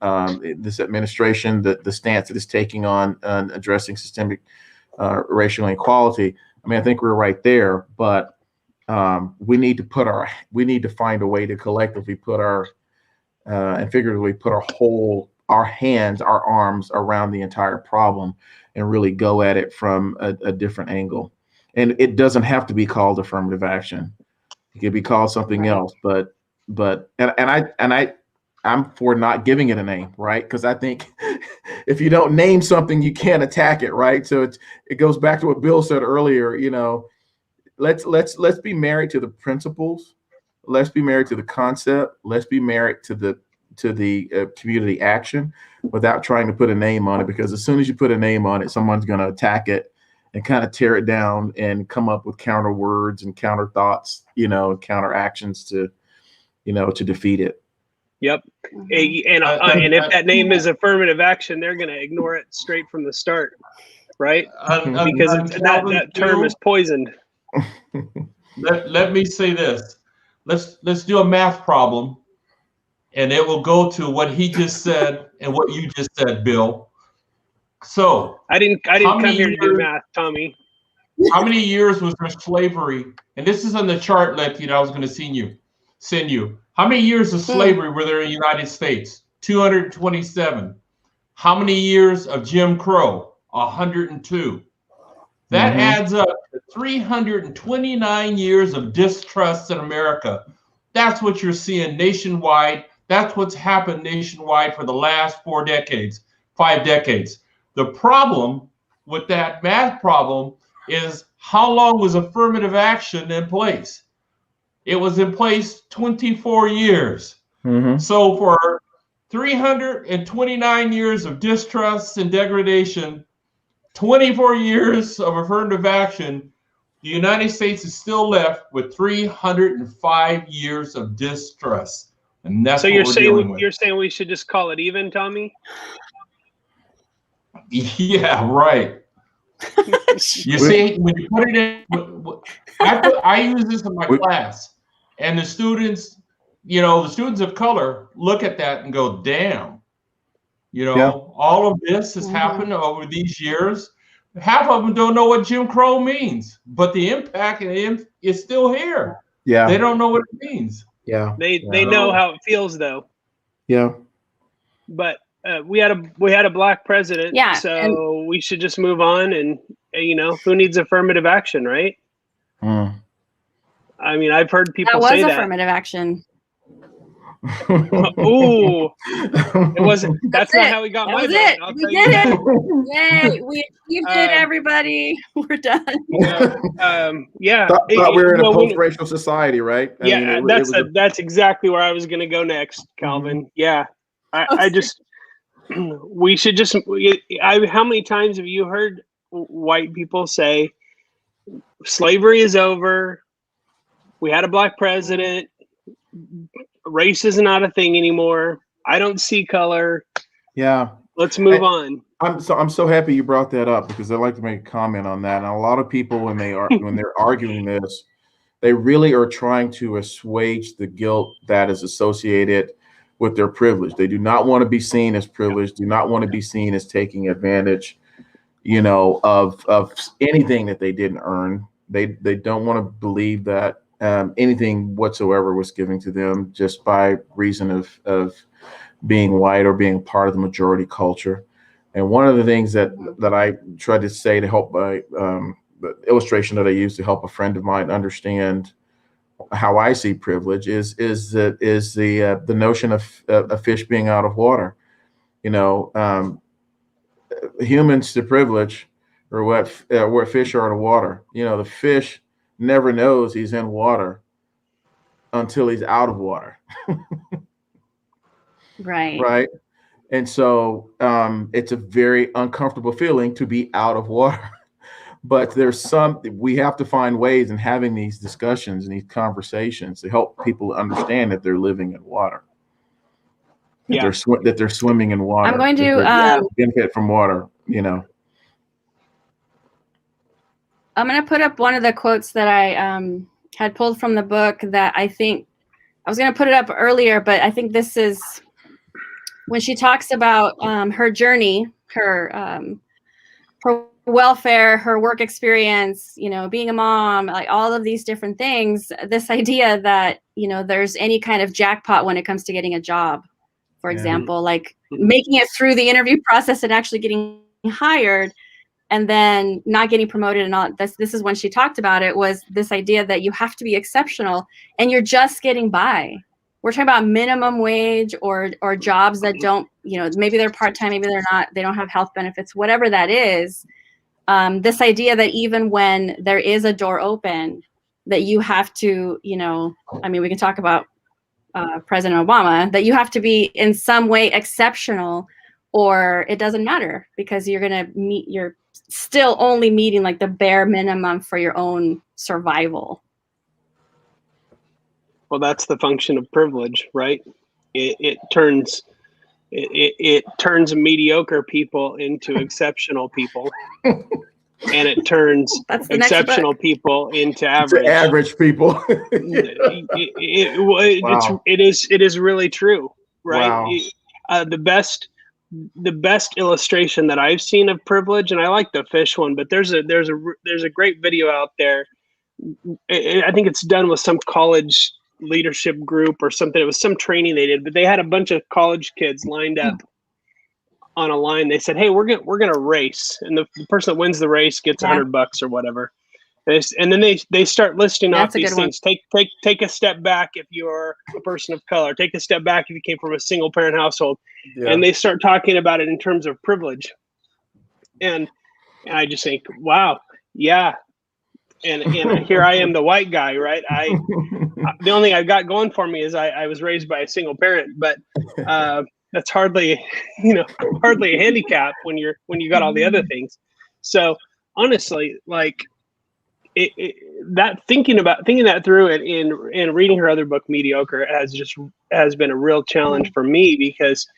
this administration, the stance that it's taking on addressing systemic racial inequality, I mean, I think we're right there. But we need to find a way to collectively put and figuratively put our hands, our arms around the entire problem and really go at it from a different angle. And it doesn't have to be called affirmative action. It could be called something else, but I'm for not giving it a name, right? Because I think if you don't name something, you can't attack it, right? So it goes back to what Bill said earlier, you know, let's be married to the principles. Let's be married to the concept. Let's be married to community action without trying to put a name on it, because as soon as you put a name on it, someone's going to attack it and kind of tear it down and come up with counter words and counter thoughts, and counter actions to defeat it. Yep. And if that name is affirmative action, they're going to ignore it straight from the start, right? Because that term is poisoned. Let me say this. Let's do a math problem, and it will go to what he just said and what you just said, Bill. So I didn't come here to do math, Tommy. How many years was there slavery? And this is on the chart, Letty, that I was going to send you. How many years of slavery were there in the United States? 227. How many years of Jim Crow? 102. That adds up to 329 years of distrust in America. That's what you're seeing nationwide. That's what's happened nationwide for the last 5 decades. The problem with that math problem is, how long was affirmative action in place? It was in place 24 years. So for 329 years of distrust and degradation, 24 years of affirmative action, the United States is still left with 305 years of distrust. And that's what we're dealing with. You're saying we should just call it even, Tommy? Yeah, right. You see, when you put it in, I use this in my class, and the students, the students of color look at that and go, damn, all of this has happened over these years. Half of them don't know what Jim Crow means, but the impact is still here. Yeah. They don't know what it means. Yeah. They know how it feels, though. Yeah. But we had a black president, so we should just move on. And who needs affirmative action, right? I mean, I've heard people say that. That was affirmative action. Ooh, it wasn't. That's not how we got my vote. We did it! Yay! We achieved it, everybody. We're done. Yeah. Thought we were in a post-racial society, right? That's exactly where I was going to go next, Calvin. Yeah. I just. We should just. How many times have you heard white people say, "Slavery is over. We had a black president. Race is not a thing anymore. I don't see color. Yeah. Let's move on." I'm so happy you brought that up, because I'd like to make a comment on that. And a lot of people, when they're arguing this, they really are trying to assuage the guilt that is associated with their privilege. They do not want to be seen as privileged, do not want to be seen as taking advantage, of anything that they didn't earn. They don't want to believe that anything whatsoever was given to them just by reason of being white or being part of the majority culture. And one of the things that I tried to say to help by the illustration that I used to help a friend of mine understand how I see privilege is the notion of a fish being out of water. Humans to privilege, or what fish are out of water. The fish never knows he's in water until he's out of water. Right. And so it's a very uncomfortable feeling to be out of water. But we have to find ways in having these discussions and these conversations to help people understand that they're living in water. That they're swimming in water. I'm going to benefit from water, I'm going to put up one of the quotes that I had pulled from the book that I think I was going to put it up earlier, but I think this is when she talks about her journey, her welfare, her work experience, being a mom, like all of these different things, this idea that, there's any kind of jackpot when it comes to getting a job, for example, like making it through the interview process and actually getting hired and then not getting promoted and all. This is when she talked about it, was this idea that you have to be exceptional and you're just getting by. We're talking about minimum wage or jobs that don't, maybe they're part-time, maybe they're not, they don't have health benefits, whatever that is. This idea that even when there is a door open, that you have to, we can talk about President Obama, that you have to be in some way exceptional, or it doesn't matter, because you're still only meeting like the bare minimum for your own survival. Well, that's the function of privilege, right? It turns mediocre people into exceptional people, and it turns exceptional people into average. To average people. Wow. It is really true, right? Wow. The best illustration that I've seen of privilege, and I like the fish one, but there's a great video out there. I think it's done with some college leadership group or something. It was some training they did, but they had a bunch of college kids lined up on a line. They said, "Hey, we're gonna race," and the person that wins the race gets $100 or whatever. And then they start listing off these things. Take a step back if you're a person of color. Take a step back if you came from a single parent household. Yeah. And they start talking about it in terms of privilege. And I just think, wow, yeah. And here I am, the white guy, right? The only thing I've got going for me is I was raised by a single parent, but that's hardly a handicap when you got all the other things. So honestly, like thinking that through it in reading her other book, Mediocre, has been a real challenge for me, because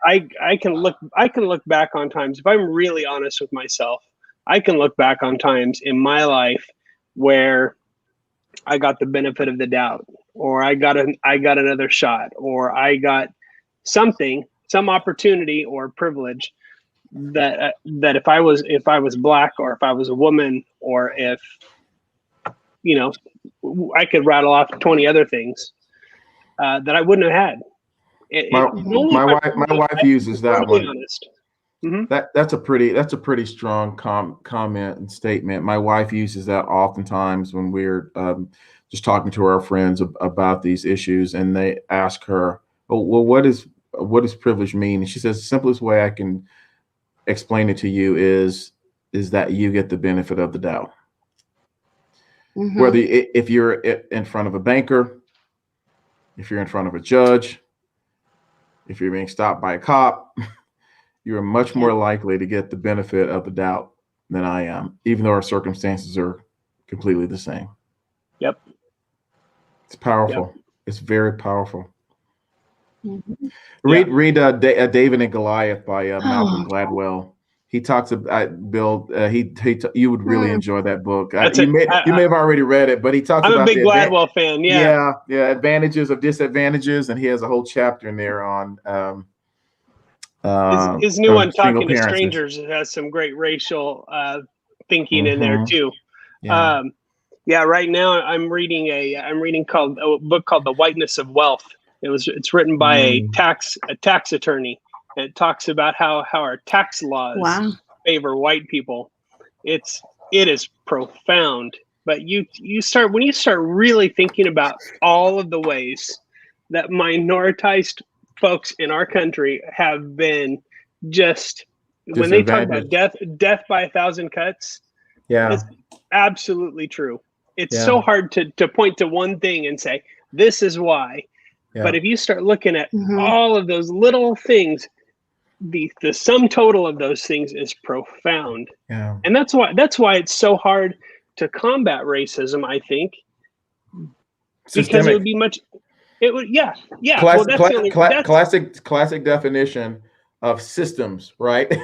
I can look back on times, if I'm really honest with myself, I can look back on times in my life where I got the benefit of the doubt, or I got another shot, or I got some opportunity or privilege that if I was black, or if I was a woman, or if I could rattle off 20 other things that I wouldn't have had. My wife uses that one. Honest. Mm-hmm. That's a pretty strong comment and statement. My wife uses that oftentimes when we're just talking to our friends about these issues, and they ask her, "Oh, well, what does privilege mean?" And she says, "The simplest way I can explain it to you is that you get the benefit of the doubt." Mm-hmm. Whether if you're in front of a banker, if you're in front of a judge, if you're being stopped by a cop, you're much more likely to get the benefit of the doubt than I am, even though our circumstances are completely the same. Yep. It's powerful. Yep. It's very powerful. Mm-hmm. Read David and Goliath by Malcolm Gladwell. He talks about Bill. You would really enjoy that book. You may have already read it, but he talks about. I'm a big Gladwell fan. Yeah. Yeah. Advantages of disadvantages, and he has a whole chapter in there on. His new one, Talking to Strangers, has some great racial thinking in there too. Yeah. Right now I'm reading a book called The Whiteness of Wealth. It's written by a tax attorney, and it talks about how our tax laws favor white people. It is profound, but when you start really thinking about all of the ways that minoritized folks in our country have been just, when they talk about death by 1,000 cuts, it's absolutely true. It's so hard to point to one thing and say, this is why. Yeah. But if you start looking at all of those little things, the sum total of those things is profound. Yeah. And that's why it's so hard to combat racism, I think. Systemic. Because it would be much. It would, yeah. Classic definition of systems, right?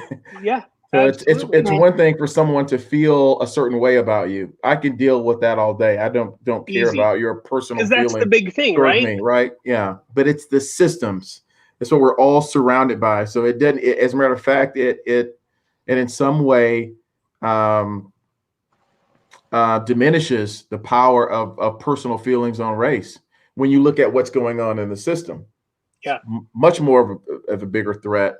Yeah. So it's one thing for someone to feel a certain way about you. I can deal with that all day. I don't care about your personal feelings. Because that's the big thing, right? Me, right? Yeah. But it's the systems. It's what we're all surrounded by. So it doesn't. As a matter of fact, it in some way diminishes the power of personal feelings on race. When you look at what's going on in the system, much more of a bigger threat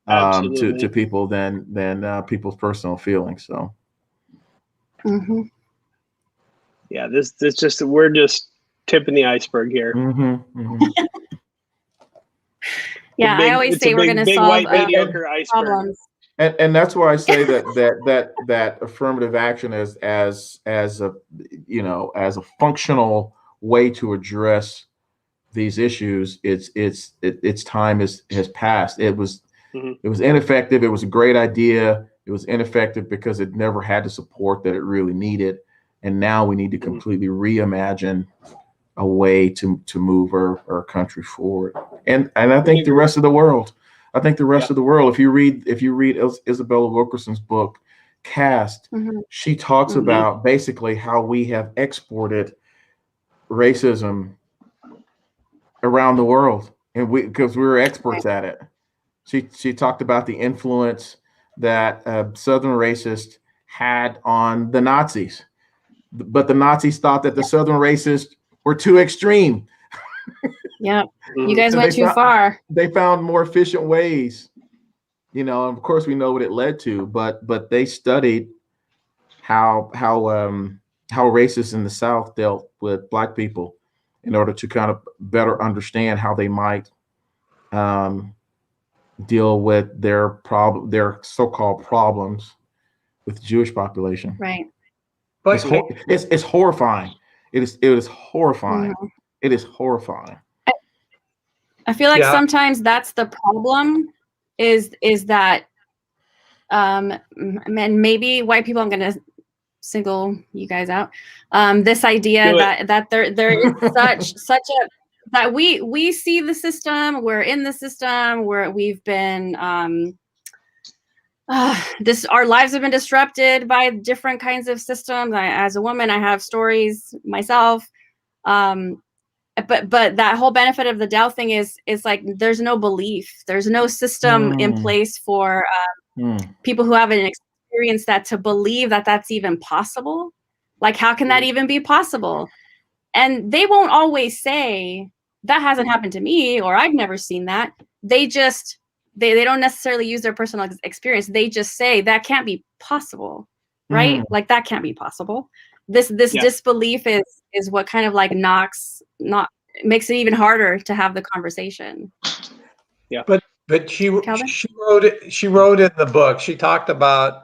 to people than people's personal feelings. So, yeah, we're just tipping the iceberg here. Yeah, I always say we're going to solve problems. And that's why I say that affirmative action as a functional way to address these issues, its time has passed. It was ineffective. It was a great idea. It was ineffective because it never had the support that it really needed. And now we need to completely reimagine a way to move our country forward. And I think the rest of the world. If you read Isabella Wilkerson's book, Caste, she talks about basically how we have exported racism around the world, and because we were experts at it. She talked about the influence that Southern racists had on the Nazis, but the Nazis thought that the Southern racists were too extreme. Yeah, you guys went too far. They found more efficient ways, and of course we know what it led to. But they studied how racists in the South dealt with Black people in order to kind of better understand how they might deal with their so-called problems with the Jewish population. Right. But it's horrifying. It is horrifying. It is horrifying. I feel like sometimes that's the problem is that and maybe white people, I'm going to single you guys out. This idea that there is such a that we see the system, we're in the system, we've been our lives have been disrupted by different kinds of systems. As a woman, I have stories myself. But that whole benefit of the doubt thing is like there's no belief, there's no system in place for people who haven't experienced that to believe that that's even possible. Like, how can that even be possible? And they won't always say that hasn't happened to me, or I've never seen that. They just they don't necessarily use their personal experience. They just say that can't be possible, right? Like that can't be possible. This disbelief is what kind of like makes it even harder to have the conversation. Yeah. But she wrote in the book, she talked about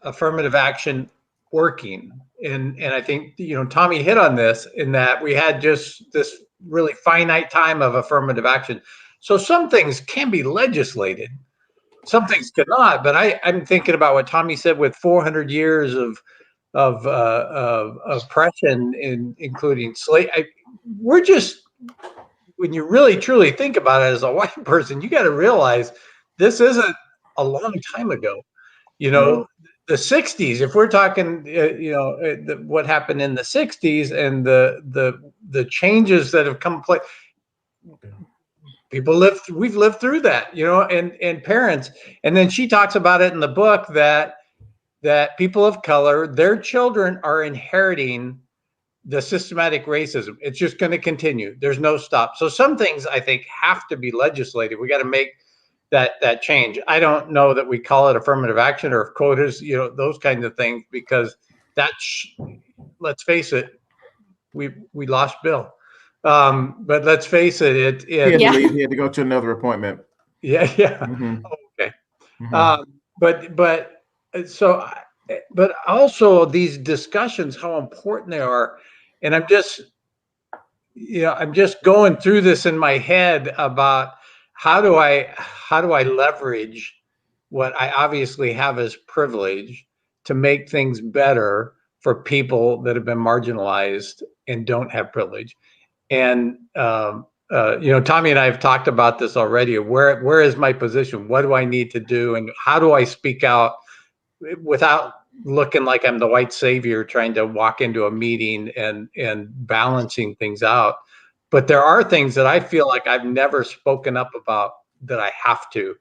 affirmative action working. And I think, Tommy hit on this in that we had just this really finite time of affirmative action. So some things can be legislated, some things cannot. But I'm thinking about what Tommy said with 400 years of oppression, including slave. We're just, when you really truly think about it as a white person, you got to realize this isn't a long time ago. The 60s, if we're talking, what happened in the 60s and the changes that have come place, we've lived through that, and parents. And then she talks about it in the book that people of color, their children are inheriting the systematic racism. It's just going to continue. There's no stop. So some things I think have to be legislated. We got to make that change. I don't know that we call it affirmative action or quotas, those kinds of things, because let's face it, we lost Bill. But let's face it, he had to leave. He had to go to another appointment. Yeah. Okay. But also these discussions, how important they are. And I'm just going through this in my head about how do I leverage what I obviously have as privilege to make things better for people that have been marginalized and don't have privilege. And Tommy and I have talked about this already. Where is my position? What do I need to do? And how do I speak out without looking like I'm the white savior trying to walk into a meeting and balancing things out? But there are things that I feel like I've never spoken up about that I have to,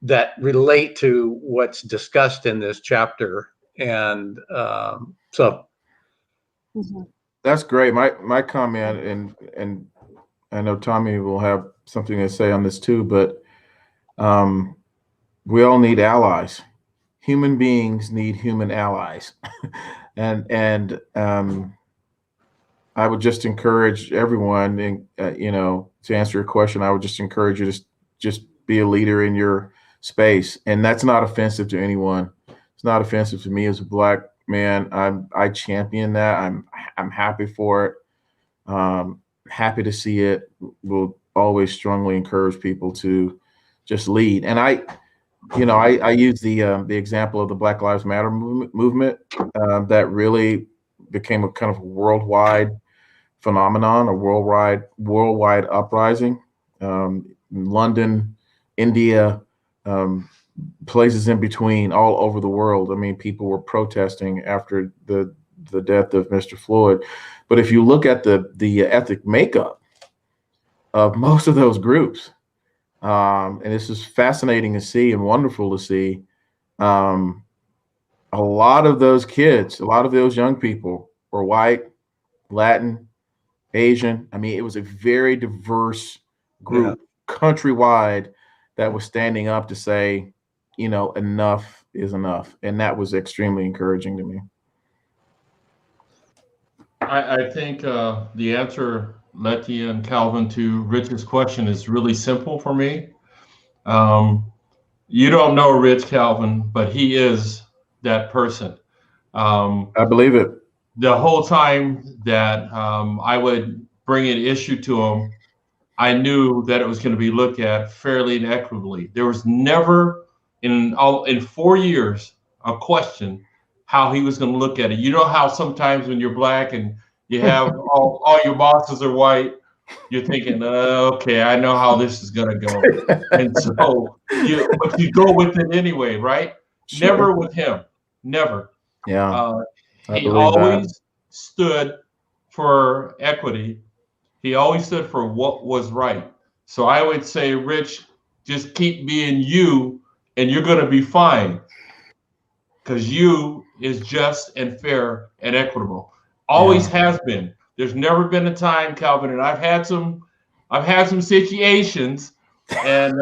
that relate to what's discussed in this chapter. And so. That's great. My comment, and I know Tommy will have something to say on this too, but we all need allies. Human beings need human allies. and I would just encourage everyone, to answer your question, I would just encourage you to just be a leader in your space. And that's not offensive to anyone. It's not offensive to me as a Black man. I champion that. I'm happy for it. happy to see it. Will always strongly encourage people to just lead. And I use the example of the Black Lives Matter movement that really became a kind of worldwide phenomenon, a worldwide uprising. London, India, places in between, all over the world. I mean, people were protesting after the death of Mr. Floyd. But if you look at the ethnic makeup of most of those groups, and this is fascinating to see and wonderful to see, a lot of those kids, a lot of those young people were white, Latin, Asian. I mean, it was a very diverse group countrywide that was standing up to say, enough is enough. And that was extremely encouraging to me. I think the answer, Letty and Calvin, to Rich's question is really simple for me. You don't know Rich, Calvin, but he is that person. I believe it. The whole time that I would bring an issue to him, I knew that it was going to be looked at fairly and equitably. There was never in 4 years a question how he was going to look at it. You know how sometimes when you're Black and you have all your bosses are white, you're thinking, okay, I know how this is going to go. And so you go with it anyway, right? Sure. Never with him. Never. Yeah. He always stood for equity. He always stood for what was right. So I would say, Rich, just keep being you and you're going to be fine. Because you is just and fair and equitable. Always has been. There's never been a time, Calvin, and I've had some situations, and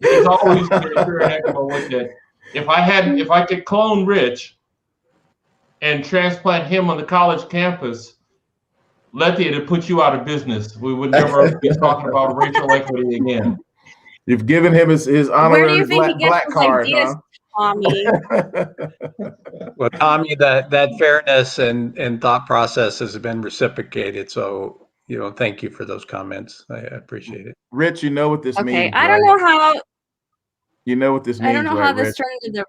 it's always been fair and equitable with it. If I could clone Rich and transplant him on the college campus, Letty, it'd put you out of business. We would never be talking about racial equity again. You've given him his honorary black card, ideas, huh? Tommy? Well, Tommy, that fairness and thought process has been reciprocated. So, thank you for those comments. I appreciate it. Rich, you know what this means. Okay, I don't know how. You know what this means. I don't know right, how this Rich? turned into.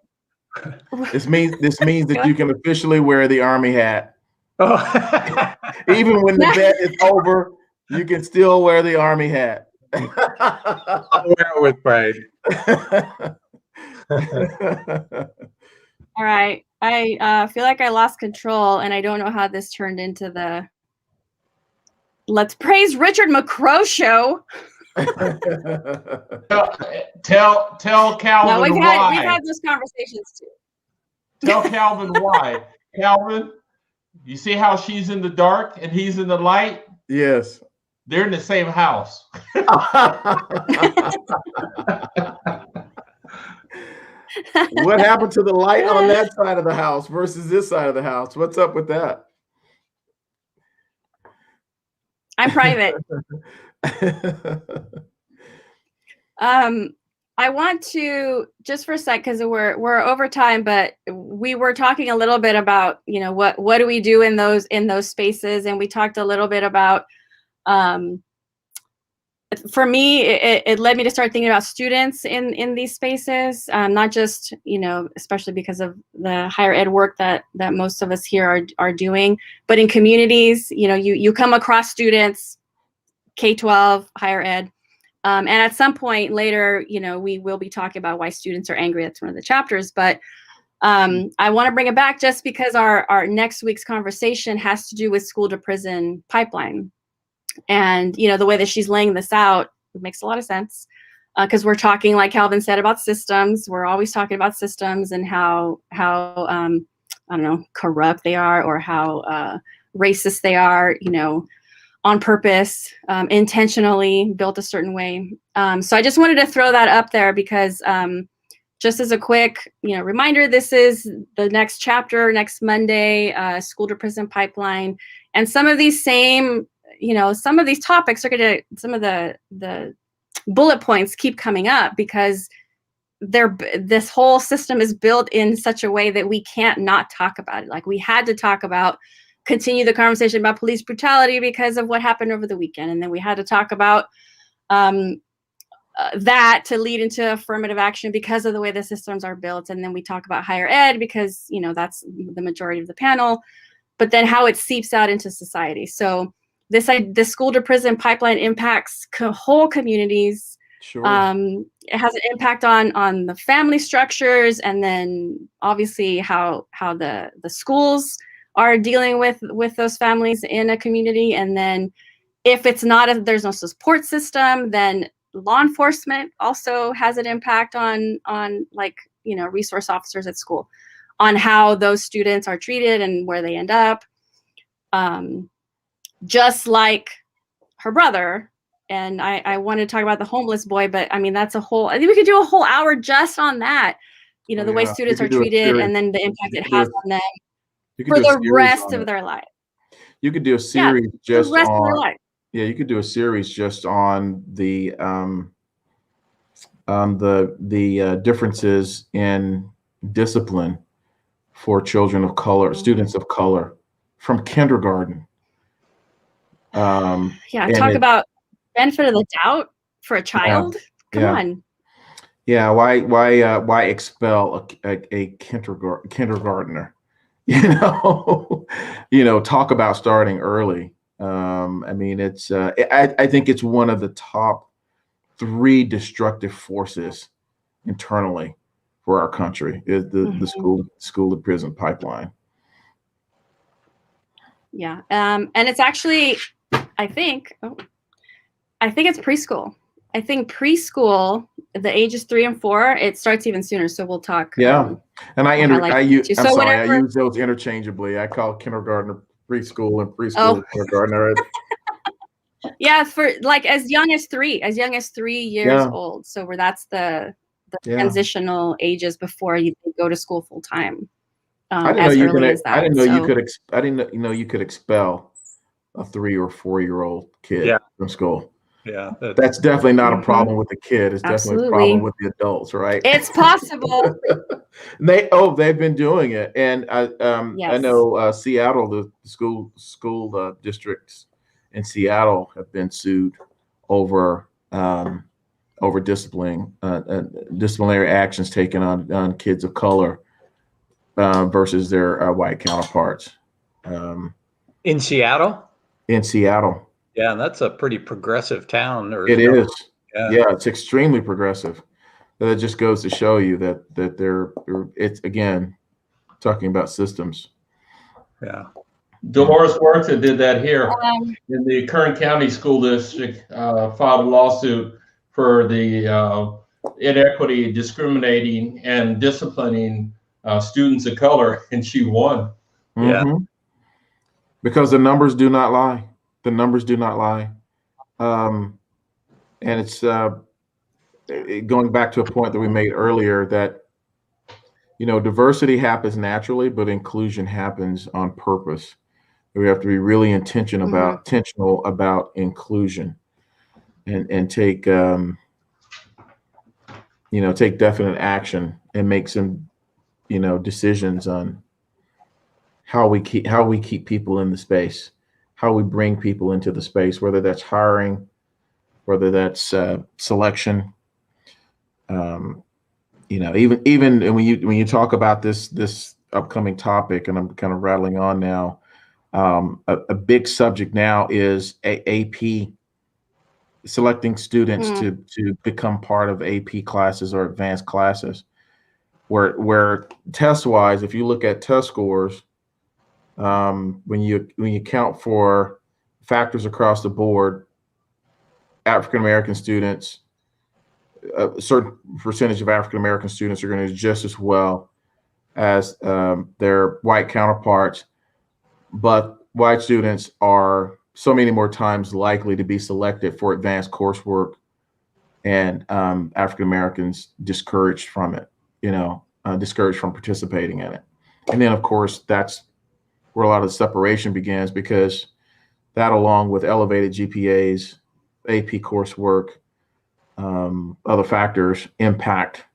This means that you can officially wear the Army hat. Oh. Even when the bet is over, you can still wear the Army hat. I'll wear it with pride. All right, I feel like I lost control, and I don't know how this turned into the Let's Praise Richard McCrow show. Tell Calvin No, we've why. had those conversations too. Tell Calvin why. Calvin, you see how she's in the dark and he's in the light? Yes. They're in the same house. What happened to the light on that side of the house versus this side of the house? What's up with that? I'm private. I want to just for a sec, because we're over time, but we were talking a little bit about, what do we do in those spaces, and we talked a little bit about for me, it led me to start thinking about students in these spaces, not just, especially because of the higher ed work that most of us here are doing, but in communities, you come across students, K-12, higher ed, and at some point later, we will be talking about why students are angry. That's one of the chapters, but I want to bring it back just because our next week's conversation has to do with school to prison pipeline. And, the way that she's laying this out, it makes a lot of sense, because we're talking, like Calvin said, about systems. We're always talking about systems and how I don't know, corrupt they are, or how racist they are, on purpose, intentionally built a certain way. So I just wanted to throw that up there because just as a quick, reminder, this is the next chapter, next Monday, school to prison pipeline. And some of these same, some of these topics are some of the bullet points keep coming up because this whole system is built in such a way that we can't not talk about it. Like, we had to talk about continue the conversation about police brutality because of what happened over the weekend. And then we had to talk about that to lead into affirmative action because of the way the systems are built. And then we talk about higher ed because, you know, that's the majority of the panel, but then how it seeps out into society. So the school to prison pipeline impacts whole communities. Sure. It has an impact on the family structures, and then obviously how the schools are dealing with those families in a community. And then if it's not, there's no support system, then law enforcement also has an impact on like, you know, resource officers at school, on how those students are treated and where they end up. Just like her brother. And I want to talk about the homeless boy, but I mean, that's a whole, I think we could do a whole hour just on that, you know, the way students are treated and then the impact it has on them for the rest of their life. You could do a series just on, you could do a series just on the differences in discipline for children of color, students of color from kindergarten. Talk about benefit of the doubt for a child. Come on. Yeah, why expel a kindergartner? Talk about starting early. I mean, it's I think it's one of the top 3 destructive forces internally for our country is the school to prison pipeline. Yeah, and it's actually, I think it's preschool. I think preschool, the ages 3 and 4, it starts even sooner. So we'll talk. Yeah, and I use those interchangeably. I call kindergarten preschool and preschool kindergarten. Yeah, for like as young as 3 years old. So that's the transitional ages before you go to school full time. I didn't know you could expel a 3 or 4 year old kid from school. Yeah, that's definitely not a problem with the kid. It's definitely a problem with the adults, right? It's possible. They've been doing it, and I know Seattle, the school districts in Seattle have been sued over disciplinary actions taken on kids of color versus their white counterparts. In Seattle? In Seattle. Yeah, and that's a pretty progressive town. It is. Yeah, it's extremely progressive. That just goes to show you that it's, again, talking about systems. Yeah. Dolores Huerta did that here in the Kern County School District, filed a lawsuit for the inequity, discriminating, and disciplining students of color, and she won. Yeah. Because the numbers do not lie. The numbers do not lie. And it's going back to a point that we made earlier that, diversity happens naturally, but inclusion happens on purpose. We have to be really intentional about inclusion and take definite action and make some, decisions on how we keep people in the space, how we bring people into the space, whether that's hiring, whether that's selection. Even when you talk about this upcoming topic, and I'm kind of rattling on now, a big subject now is AP, selecting students to become part of AP classes or advanced classes, where test-wise, if you look at test scores, when you count for factors across the board, African American students, a certain percentage of African American students are going to do just as well as their white counterparts, but white students are so many more times likely to be selected for advanced coursework, and African Americans discouraged from it, discouraged from participating in it. And then, of course, that's where a lot of the separation begins, because that, along with elevated GPAs, AP coursework, other factors impact,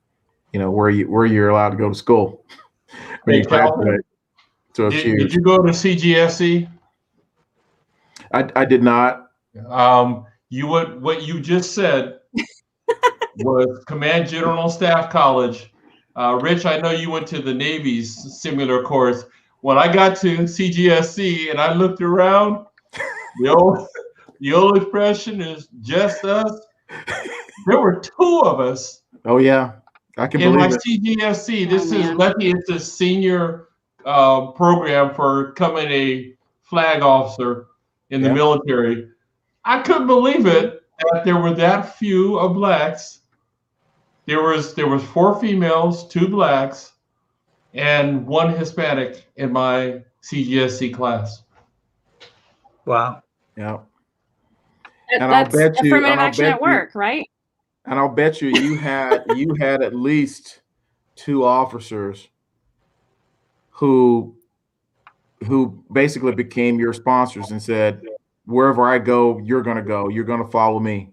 where you're allowed to go to school. Hey, Calvin, to accuse. Did you go to CGSC? I did not. What you just said was Command General Staff College. Rich, I know you went to the Navy's similar course. When I got to CGSC and I looked around, the old expression is just us. There were 2 of us. Oh yeah, I can in believe my it. CGSC. This is man. Lefty. It's a senior program for becoming a flag officer in the military. I couldn't believe it that there were that few of blacks. There was 4 females, 2 blacks, and 1 Hispanic in my CGSC class. Wow. Yeah. That's affirmative action at work, right? And I'll bet you had at least 2 officers who basically became your sponsors and said, wherever I go, you're going to go. You're going to follow me.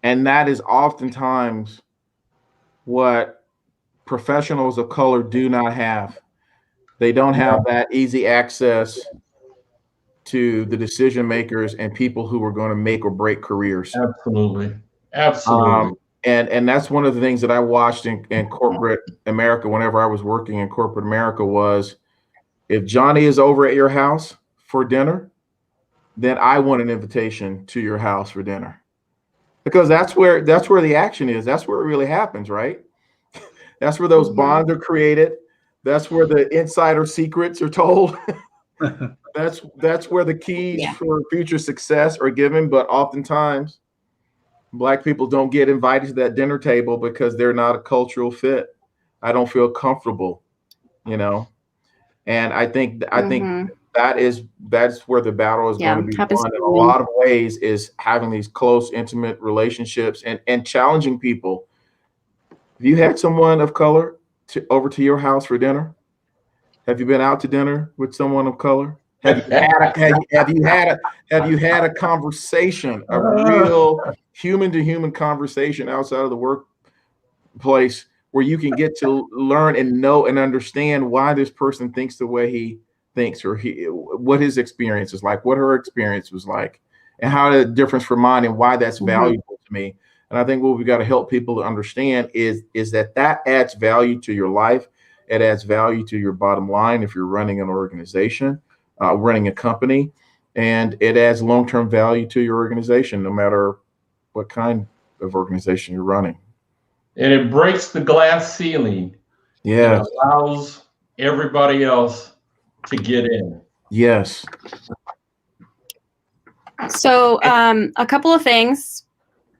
And that is oftentimes what professionals of color do not have. They don't have that easy access to the decision makers and people who are going to make or break careers. Absolutely. Absolutely. And that's one of the things that I watched in corporate America whenever I was working in corporate America was, if Johnny is over at your house for dinner, then I want an invitation to your house for dinner. Because that's where the action is. That's where it really happens, right? That's where those bonds are created. That's where the insider secrets are told. That's where the keys for future success are given. But oftentimes, Black people don't get invited to that dinner table because they're not a cultural fit. I don't feel comfortable, And I think that's where the battle is going to be won in a lot of ways, is having these close, intimate relationships and challenging people. Have you had someone of color over to your house for dinner? Have you been out to dinner with someone of color? Have you had a conversation, a real human to human conversation outside of the workplace where you can get to learn and know and understand why this person thinks the way he thinks, or what his experience is like, what her experience was like, and how the difference for mine and why that's valuable to me. And I think what we've got to help people to understand is that adds value to your life. It adds value to your bottom line if you're running an organization, running a company, and it adds long-term value to your organization, no matter what kind of organization you're running. And it breaks the glass ceiling. Yeah. It allows everybody else to get in. Yes. So a couple of things.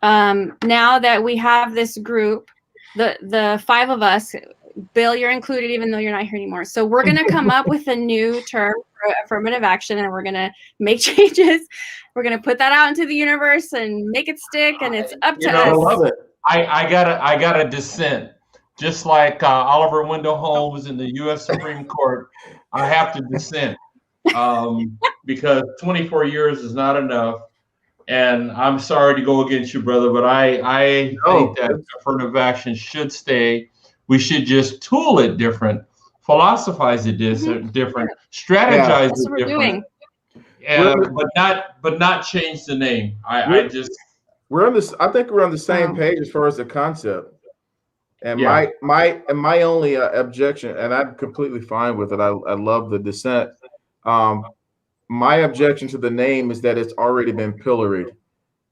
Now that we have this group, the 5 of us, Bill, you're included, even though you're not here anymore. So we're going to come up with a new term for affirmative action, and we're going to make changes. We're going to put that out into the universe and make it stick, and it's up to us. I love it. I got a dissent. Just like Oliver Wendell Holmes in the U.S. Supreme Court, I have to dissent because 24 years is not enough. And I'm sorry to go against you, brother, but I think that affirmative action should stay. We should just tool it different, philosophize it different, strategize it different, but not change the name. I think we're on the same page as far as the concept. And my only objection, and I'm completely fine with it. I love the dissent. My objection to the name is that it's already been pilloried.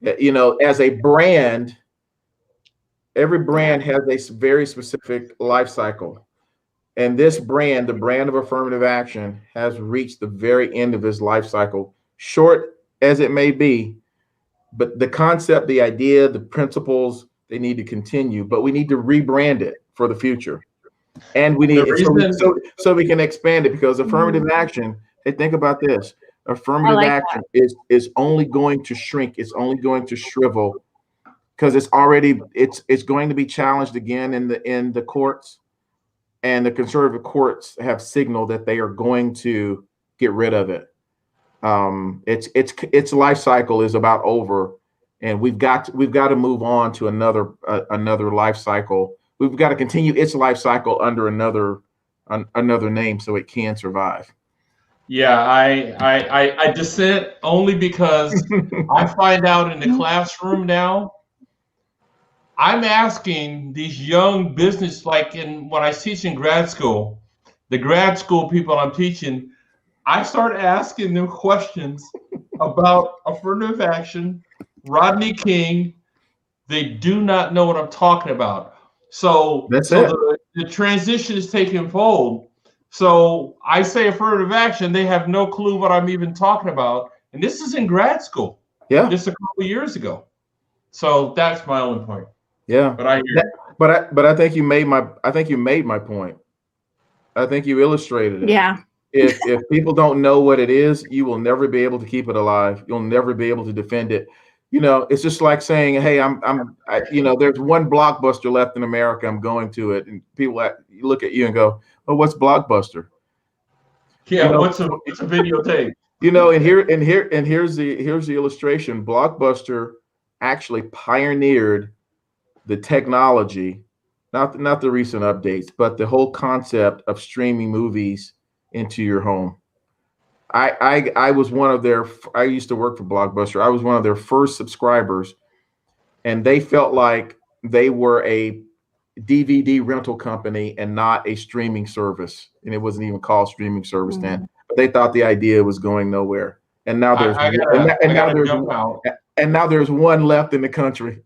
As a brand, every brand has a very specific life cycle. And this brand, the brand of affirmative action, has reached the very end of its life cycle, short as it may be. But the concept, the idea, the principles, they need to continue, but we need to rebrand it for the future. And we need so we can expand it, because affirmative action, hey, think about this. Affirmative action is only going to shrink. It's only going to shrivel, because it's going to be challenged again in the courts, and the conservative courts have signaled that they are going to get rid of it. Its life cycle is about over, and we've got to move on to another life cycle. We've got to continue its life cycle under another name so it can survive. Yeah, I dissent only because I find out in the classroom now. I'm asking these young business, like when I teach in grad school, the grad school people I'm teaching, I start asking them questions about affirmative action, Rodney King. They do not know what I'm talking about. So the transition is taking fold. So I say affirmative action, they have no clue what I'm even talking about. And this is in grad school. Yeah. Just a couple of years ago. So that's my only point. Yeah. But I hear but I think you made my point. I think you illustrated it. Yeah. If people don't know what it is, you will never be able to keep it alive. You'll never be able to defend it. You know, it's just like saying, "Hey, there's one Blockbuster left in America. I'm going to it," and people look at you and go, "Oh, what's Blockbuster?" Yeah, it's a videotape. You know, and here's the illustration. Blockbuster actually pioneered the technology, not the recent updates, but the whole concept of streaming movies into your home. I was one of their. I used to work for Blockbuster. I was one of their first subscribers, and they felt like they were a DVD rental company and not a streaming service, and it wasn't even called streaming service then. But they thought the idea was going nowhere, and now there's now there's one left in the country.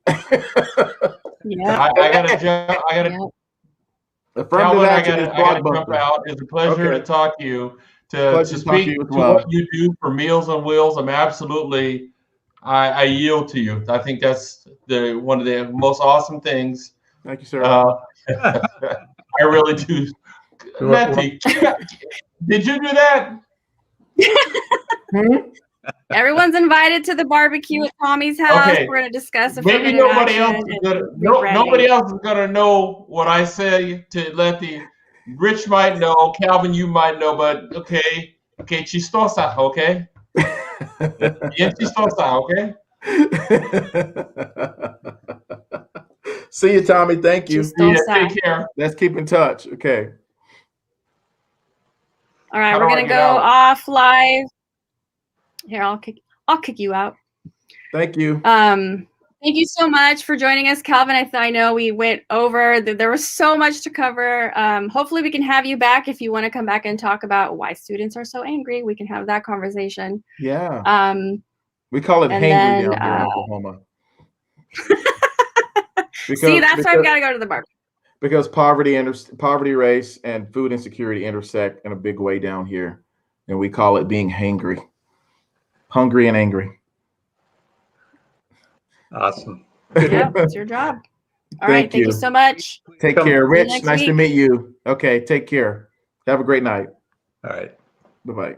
Yeah, I gotta Calvin, I gotta jump out. It's a pleasure to talk to you. To speak to what you do for Meals on Wheels, I yield to you. I think that's one of the most awesome things. Thank you, sir. I really do. Letty, did you do that? Everyone's invited to the barbecue at Tommy's house. Okay. We're going to discuss Maybe nobody else is gonna know what I say to Letty. Rich might know, Calvin, you might know, but okay, chistosa, okay? Bien chistosa, okay? See you, Tommy. Thank you. Yeah, take care. Let's keep in touch. Okay. All right, we're gonna go off live. Here, I'll kick you out. Thank you. Thank you so much for joining us, Calvin. I know we went over. There was so much to cover. Hopefully we can have you back if you want to come back and talk about why students are so angry. We can have that conversation. Yeah. We call it hangry down here in Oklahoma. See, that's why I've got to go to the bar. Because poverty, race, and food insecurity intersect in a big way down here, and we call it being hangry, hungry and angry. Awesome. Yeah, it's your job. All right, thank you so much. Take care, Rich. Nice to meet you. Okay, take care. Have a great night. All right. Bye-bye.